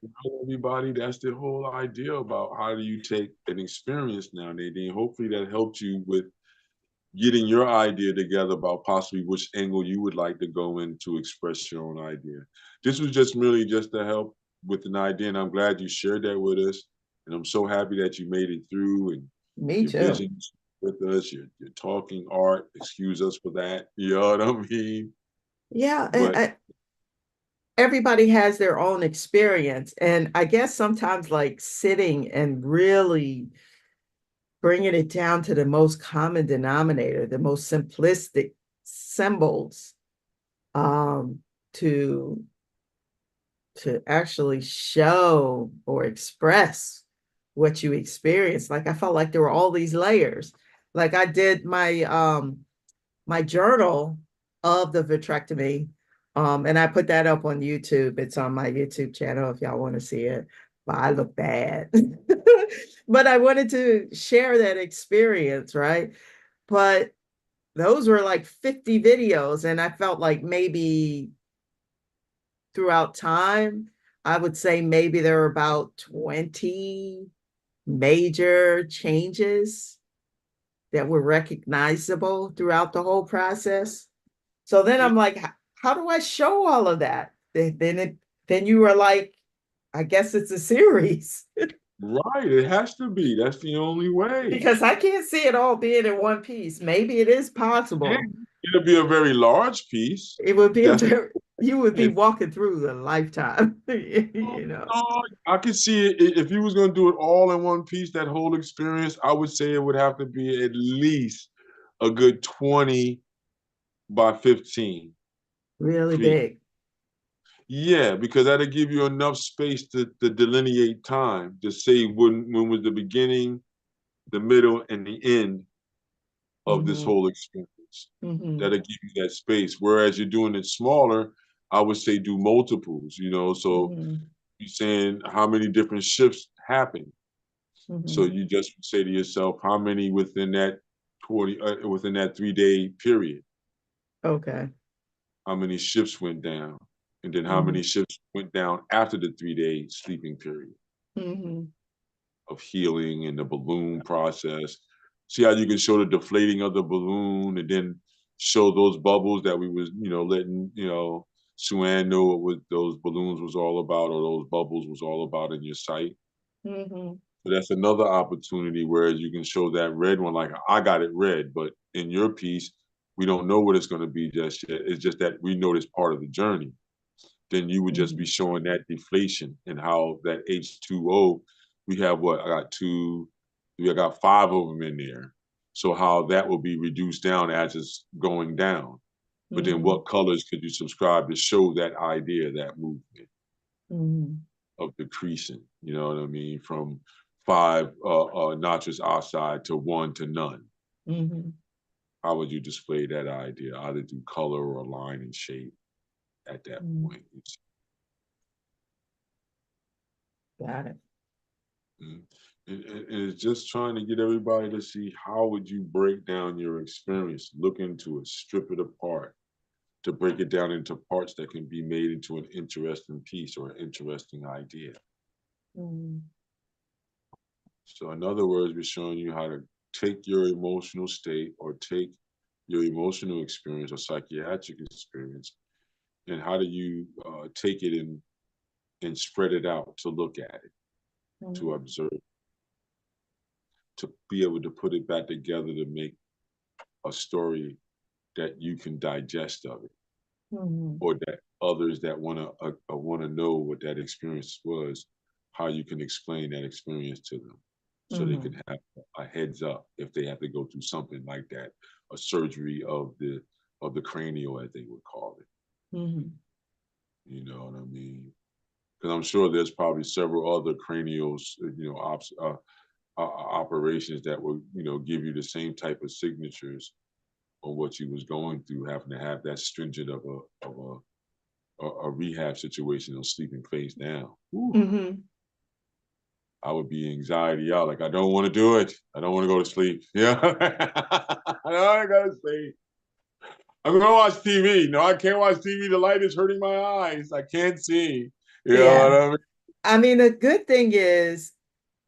everybody, that's the whole idea about how do you take an experience now, Nadine. Hopefully that helped you with getting your idea together about possibly which angle you would like to go in to express your own idea. This was just merely just to help with an idea, and I'm glad you shared that with us. And I'm so happy that you made it through and me your too. vision with us. You're talking art. Excuse us for that. You know what I mean? Yeah, But everybody has their own experience. And I guess sometimes like sitting and really bringing it down to the most common denominator, the most simplistic symbols, um, to actually show or express what you experience. Like I felt like there were all these layers. Like I did my journal of the vitrectomy. And I put that up on YouTube. It's on my YouTube channel if y'all want to see it. But I look bad. But I wanted to share that experience, right? But those were like 50 videos, and I felt like maybe throughout time, I would say maybe there were about 20 major changes that were recognizable throughout the whole process. So then yeah, I'm like, how do I show all of that? Then you were like, I guess it's a series right, it has to be. That's the only way. because I can't see it all being in one piece. Maybe it is possible. And it'll be a very large piece. It would be a That's very, you would be if walking through the lifetime, you know. no, I could see it if you was gonna do it all in one piece, that whole experience, I would say it would have to be at least a good 20 by 15 Really feet. big. Yeah, because that'll give you enough space to delineate time, to say when was the beginning, the middle, and the end of this Hmm. whole experience. Hmm. That'll give you that space. Whereas you're doing it smaller, I would say do multiples, you know. So Hmm. you're saying how many different shifts happen. So Hmm. you just say to yourself, how many within that 3 day period, Okay. how many shifts went down, and then how Hmm. many shifts went down after the 3 day sleeping period Hmm. of healing and the balloon process. See how you can show the deflating of the balloon, and then show those bubbles that we was, letting, Sue-Ann know what those balloons was all about, or those bubbles was all about in your sight. Hmm. So that's another opportunity where you can show that red one, like I got it red, but in your piece, we don't know what it's going to be just yet. It's just that we know it's part of the journey. Then you would just be Hmm. showing that deflation and how that H2O, we have what? I got five of them in there. So how that will be reduced down as it's going down. But then Hmm. what colors could you subscribe to show that idea, that movement Hmm. of decreasing? You know what I mean? From five nitrous oxide to one to none. Hmm. How would you display that idea, either through color or line and shape at that Hmm. point? Got it. Mm. And it's just trying to get everybody to see how would you break down your experience, look into it, strip it apart, to break it down into parts that can be made into an interesting piece or an interesting idea. Hmm. So in other words, we're showing you how to take your emotional state or take your emotional experience or psychiatric experience, and how do you take it and spread it out to look at it, to Hmm. observe, to be able to put it back together to make a story that you can digest of it, Hmm. or that others that want to know what that experience was, how you can explain that experience to them, so they Hmm. can have a heads up if they have to go through something like that, a surgery of the cranial, as they would call it. Hmm. You know what I mean? Because I'm sure there's probably several other cranial, operations that will, give you the same type of signatures on what you was going through, having to have that stringent of a rehab situation of sleeping face down. Whew. Mm-hmm. I would be anxiety out. Like, I don't want to do it. I don't want to go to sleep. Yeah. I don't go to sleep. I'm going to watch TV. No, I can't watch TV. The light is hurting my eyes. I can't see. You know what Yeah. I mean? I mean, the good thing is,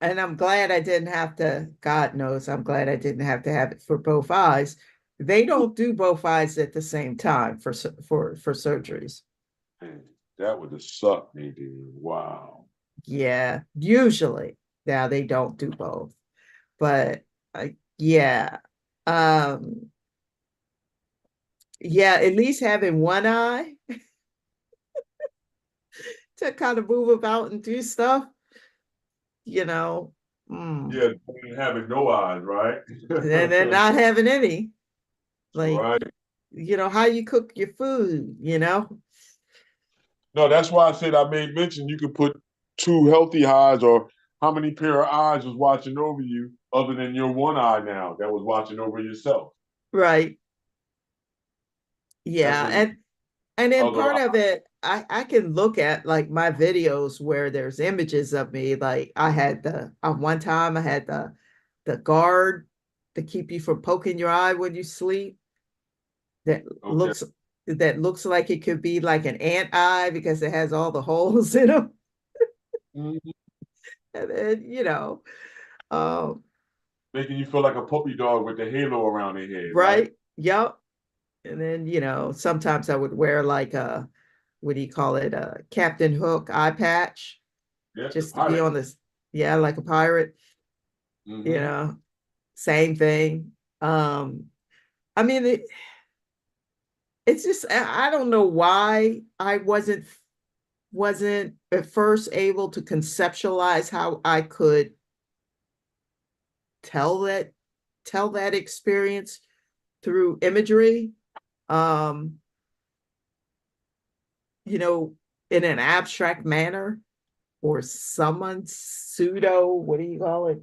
and I'm glad I didn't have to, God knows, I'm glad I didn't have to have it for both eyes. They don't do both eyes at the same time for surgeries. Man, that would have sucked, Nadine. Wow. Yeah, usually. Now they don't do both. But yeah. Um yeah, at least having one eye to kind of move about and do stuff, you know. Mm. Yeah, having no eyes, right? And then not having any. Like, Right. how you cook your food, No, that's why I said I made mention you could put two healthy eyes, or how many pair of eyes was watching over you other than your one eye now that was watching over yourself. Right. That's Yeah. when And the then other part eye. of it, I can look at like my videos where there's images of me. Like I had one time I had the guard to keep you from poking your eye when you sleep. That Okay. looks that looks like it could be like an ant eye because it has all the holes in them. Mhm. And then, um, Making you feel like a puppy dog with the halo around their head, right? right? Yep. And then, sometimes I would wear like what do you call it? A Captain Hook eye patch Yeah, the just to be pirate. on this, yeah, like a pirate, you Mm-hmm. know, same thing. Um, I mean, it's just I don't know why I wasn't at first able to conceptualize how I could tell that tell that experience through imagery. Um, you know, in an abstract manner or someone's pseudo, what do you call it?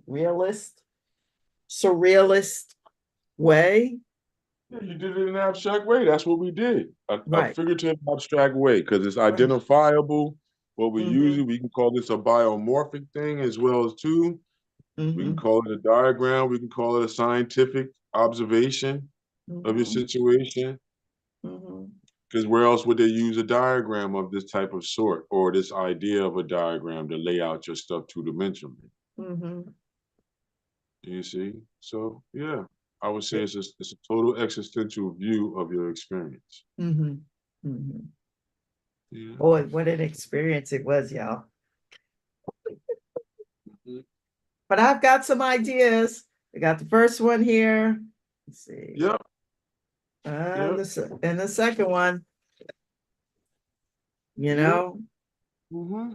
Surrealist way. Yeah, you did it in an abstract way. That's what we did. A Right. figurative abstract way, because it's Right. identifiable. What we use Mm-hmm. it, we can call this a biomorphic thing as well as too. We can Mm-hmm. call it a diagram. We can call it a scientific observation of your Mm-hmm. situation. Mm-hmm. Because where else would they use a diagram of this type of sort, or this idea of a diagram to lay out your stuff two-dimensionally? Mm-hmm. You see? So yeah, I would say it's a total existential view of your experience. Mm-hmm. Mm-hmm. Yeah. Boy, what an experience it was, y'all. Mhm. But I've got some ideas. I got the first one here. Let's see. Yep. And Yep. the second one, you Yep. know, Hmm.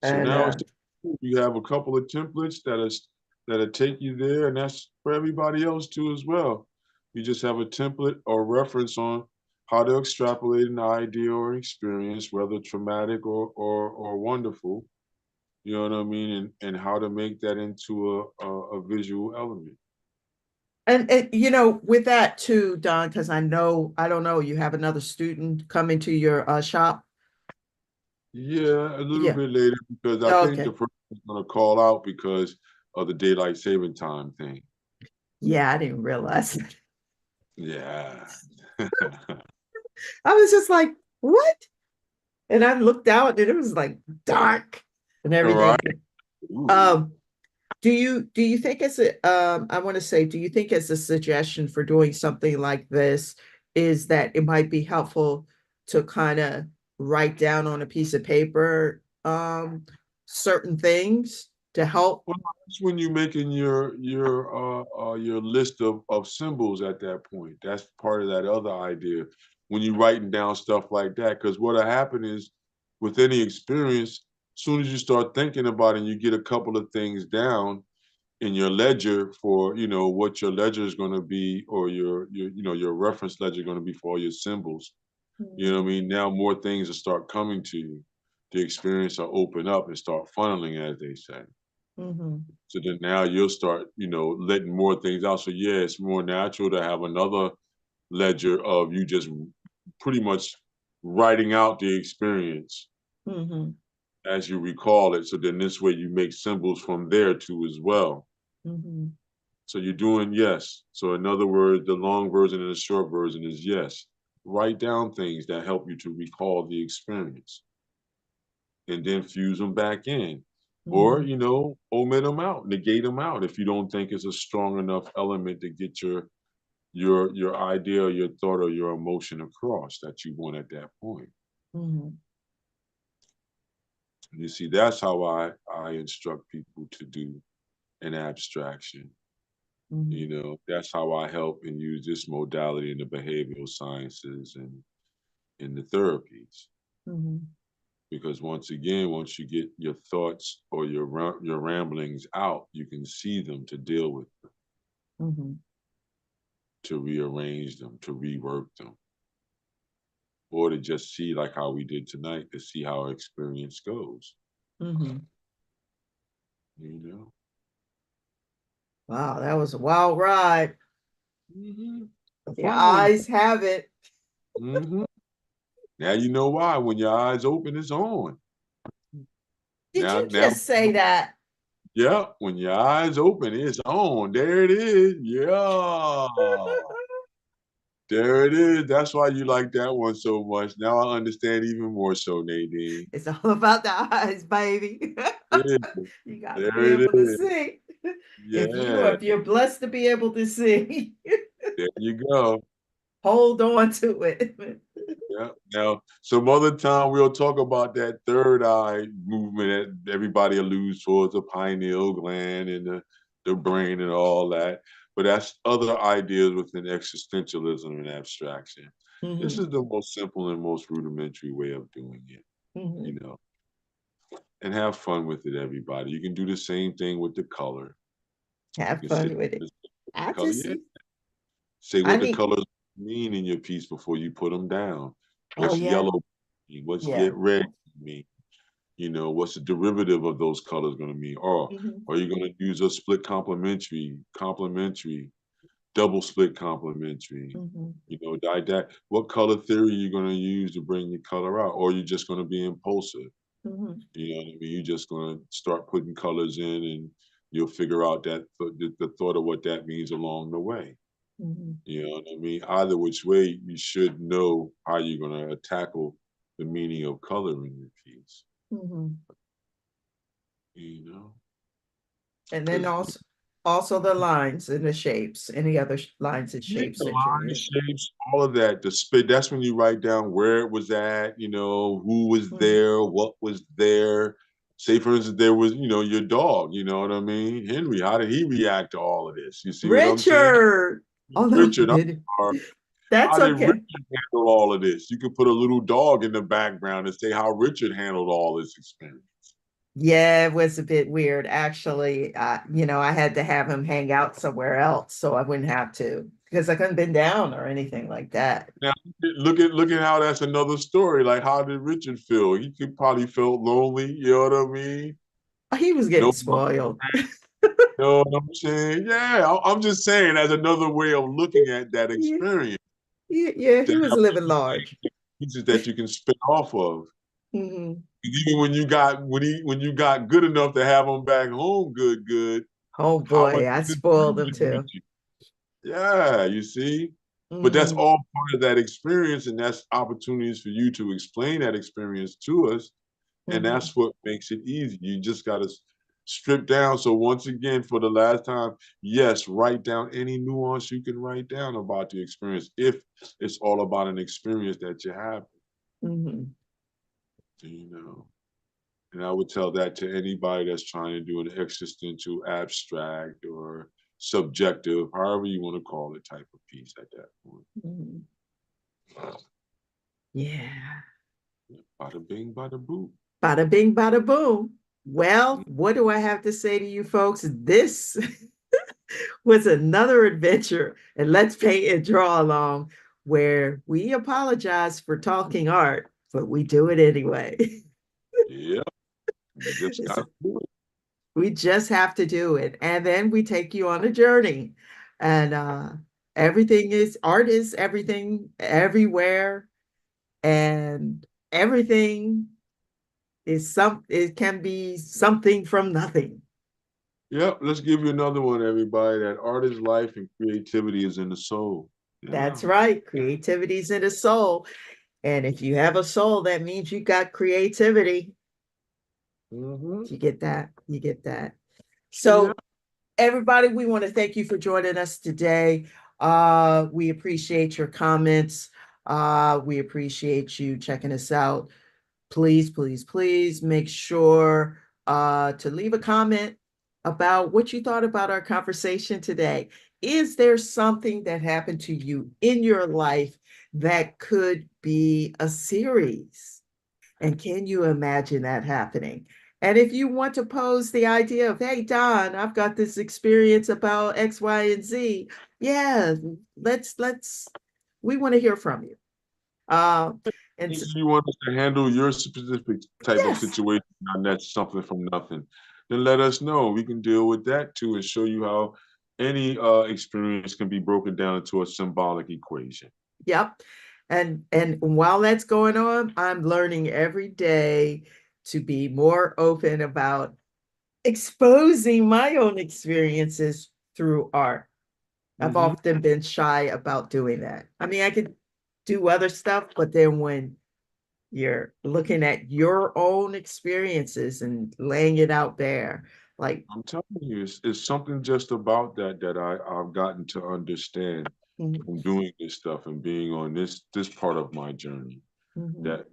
So and now it's you have a couple of templates that'll take you there, and that's for everybody else too as well. You just have a template or reference on how to extrapolate an idea or experience, whether traumatic or wonderful. You know what I mean, and how to make that into a visual element. with that too, Don, because I don't know, you have another student coming to your shop. Yeah, a little Yeah. bit later because I think the Okay. person is going to call out because of the daylight saving time thing. Yeah, I didn't realize. Yeah. I was just like, what? And I looked out and it was like dark and All right. everything. Ooh. Um, do you think I want to say, do you think as a suggestion for doing something like this is that it might be helpful to kind of write down on a piece of paper certain things to help? Well, that's when you're making your list of symbols at that point. That's part of that other idea when you're writing down stuff like that. Because what'll happen is, with any experience, as soon as you start thinking about it, and you get a couple of things down in your ledger for what your ledger is going to be, or your your reference ledger going to be for all your symbols. You know what I mean? Now more things will start coming to you. The experience will open up and start funneling, as they say. Mm-hmm. So then now you'll start, letting more things out. So yeah, it's more natural to have another ledger of you just pretty much writing out the experience Mm-hmm. as you recall it. So then this way you make symbols from there too as well. Mm-hmm. So you're doing yes. So in other words, the long version and the short version is yes. Write down things that help you to recall the experience and then fuse them back in. Or, Mm-hmm. omit them out, negate them out if you don't think it's a strong enough element to get your idea or your thought or your emotion across that you want at that point. Mm-hmm. You see, that's how I instruct people to do an abstraction. Mm-hmm. That's how I help and use this modality in the behavioral sciences and in the therapies. Mm-hmm. Because once again, once you get your thoughts or your ramblings out, you can see them to deal with them, Mm-hmm. to rearrange them, to rework them, or to just see like how we did tonight, to see how our experience goes. Mm-hmm. You know. Wow, that was a wild ride. A The fun one. eyes have it. hmm Now you know why. When your eyes open, it's on. Did Now, you now, just say that? yeah. When your eyes open, it's on. There it is. Yeah. There it is. That's why you like that one so much. Now I understand even more so, Nadine. It's all about the eyes, baby. It is. You got to be There it able to is. see. Yeah. If you're blessed to be able to see, There you go. hold on to it. Yeah. Now, some other time we'll talk about that third eye movement that everybody alludes towards the pineal gland and the brain and all that. But that's other ideas within existentialism and abstraction. This Mm-hmm. is the most simple and most rudimentary way of doing it, Mm-hmm. you know, and have fun with it, everybody. You can do the same thing with the color. You Have can sit fun with it. with the I color. just, Yeah. Say I what the need, colors mean in your piece before you put them down. oh What's yeah, yellow mean? What's yeah. red mean? What's the derivative of those colors going to mean? Or Mm-hmm. are you going to use a split complementary, double split complementary? Mm-hmm. What color theory are you going to use to bring your color out? Or are you just going to be impulsive? Mm-hmm. You know what I mean? You're just going to start putting colors in and you'll figure out the thought of what that means along the way. Mm-hmm. You know what I mean? Either which way, you should know how you're going to tackle the meaning of color in your piece. Mm-hmm. You know, And then because also the lines and the shapes, any other lines and yeah, shapes the that you're line using. shapes, all of that. The spit. That's when you write down where it was at. Who was Mm-hmm. there, what was there. Say, for instance, there was, your dog. You know what I mean? Henry. How did he react to all of this? You see what I'm saying? Richard. Oh no, you Richard. I'm didn't. sorry. That's How did okay. Richard handle all of this? You could put a little dog in the background and say how Richard handled all this experience. Yeah, it was a bit weird actually. I had to have him hang out somewhere else so I wouldn't have to because I couldn't been down or anything like that. Now look at how that's another story. Like how did Richard feel? He could probably felt lonely. You know what I mean? He was getting No, spoiled. you know what I'm saying? Yeah, I'm just saying as another way of looking at that Yeah, experience. yeah, yeah, To he was have living large. pieces that you can spin off of. Hmm. Even when you got good enough to have him back home, good. Oh How much boy, I did spoiled him Richard with too. you? Yeah, you see? But that's Hmm. all part of that experience, and that's opportunities for you to explain that experience to us. And Hmm. that's what makes it easy. You just got to strip down. So, once again, for the last time, yes, write down any nuance you can write down about the experience if it's all about an experience that you have, Hmm. you know. And I would tell that to anybody that's trying to do an existential, abstract, or subjective, however you want to call it, type of piece at that point. Hmm. Yeah. Bada bing, bada boom. Bada bing, bada boom. Well, what do I have to say to you folks? This was another adventure, and let's paint and draw along where we apologize for talking art, but we do it anyway. Yeah, you just It's- got to do it. we just have to do it. And then we take you on a journey. And everything is art is everything everywhere. And everything is it can be something from nothing. Yep, let's give you another one, everybody. That art is life and creativity is in the soul. Yeah. That's right. Creativity's in the soul. And if you have a soul, that means you got creativity. Mm-hmm. You get that. You get that. Yeah. So everybody, we want to thank you for joining us today. We appreciate your comments. We appreciate you checking us out. Please, please, please make sure to leave a comment about what you thought about our conversation today. Is there something that happened to you in your life that could be a series? And can you imagine that happening? And if you want to pose the idea of, hey, Don, I've got this experience about X, Y, and Z. Yeah, we want to hear from you. Uh, and If you want us to handle your specific type of yes, situation, and that's something from nothing, then let us know. We can deal with that too and show you how any experience can be broken down into a symbolic equation. yep. And while that's going on, I'm learning every day to be more open about exposing my own experiences through art. I've Mm-hmm. often been shy about doing that. I mean, I could do other stuff, but then when you're looking at your own experiences and laying it out there, like, I'm telling you, it's something just about that that I've gotten to understand mhm, from doing this stuff and being on this part of my journey. mhm, That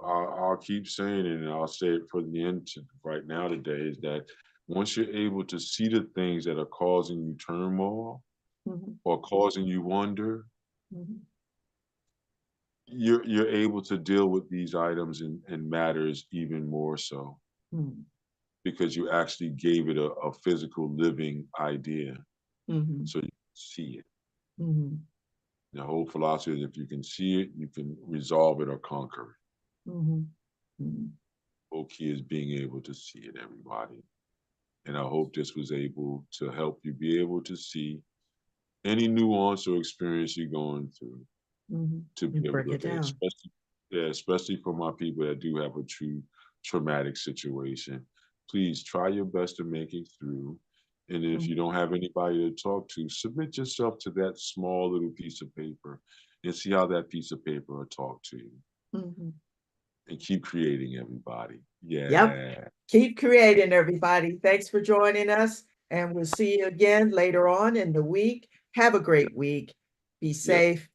I'll keep saying it, and I'll say it for the end right now today is that once you're able to see the things that are causing you turmoil mhm, or causing you wonder, mhm, you're able to deal with these items and matters even more so mhm, because you actually gave it a physical living idea mhm, so you can see it. mhm, The whole philosophy is if you can see it, you can resolve it or conquer it. mhm, mhm, Whole key is being able to see it, everybody. And I hope this was able to help you be able to see any nuance or experience you're going through mhm. to be And able to break it look at it, down. especially, yeah, especially for my people that do have a true traumatic situation. Please try your best to make it through. And if you Mhm, don't have anybody to talk to, submit yourself to that small little piece of paper and see how that piece of paper will talk to you. mhm. And keep creating, everybody. Yep. Yeah. Keep creating, everybody. Thanks for joining us. And we'll see you again later on in the week. Have a great week. Be Yep. safe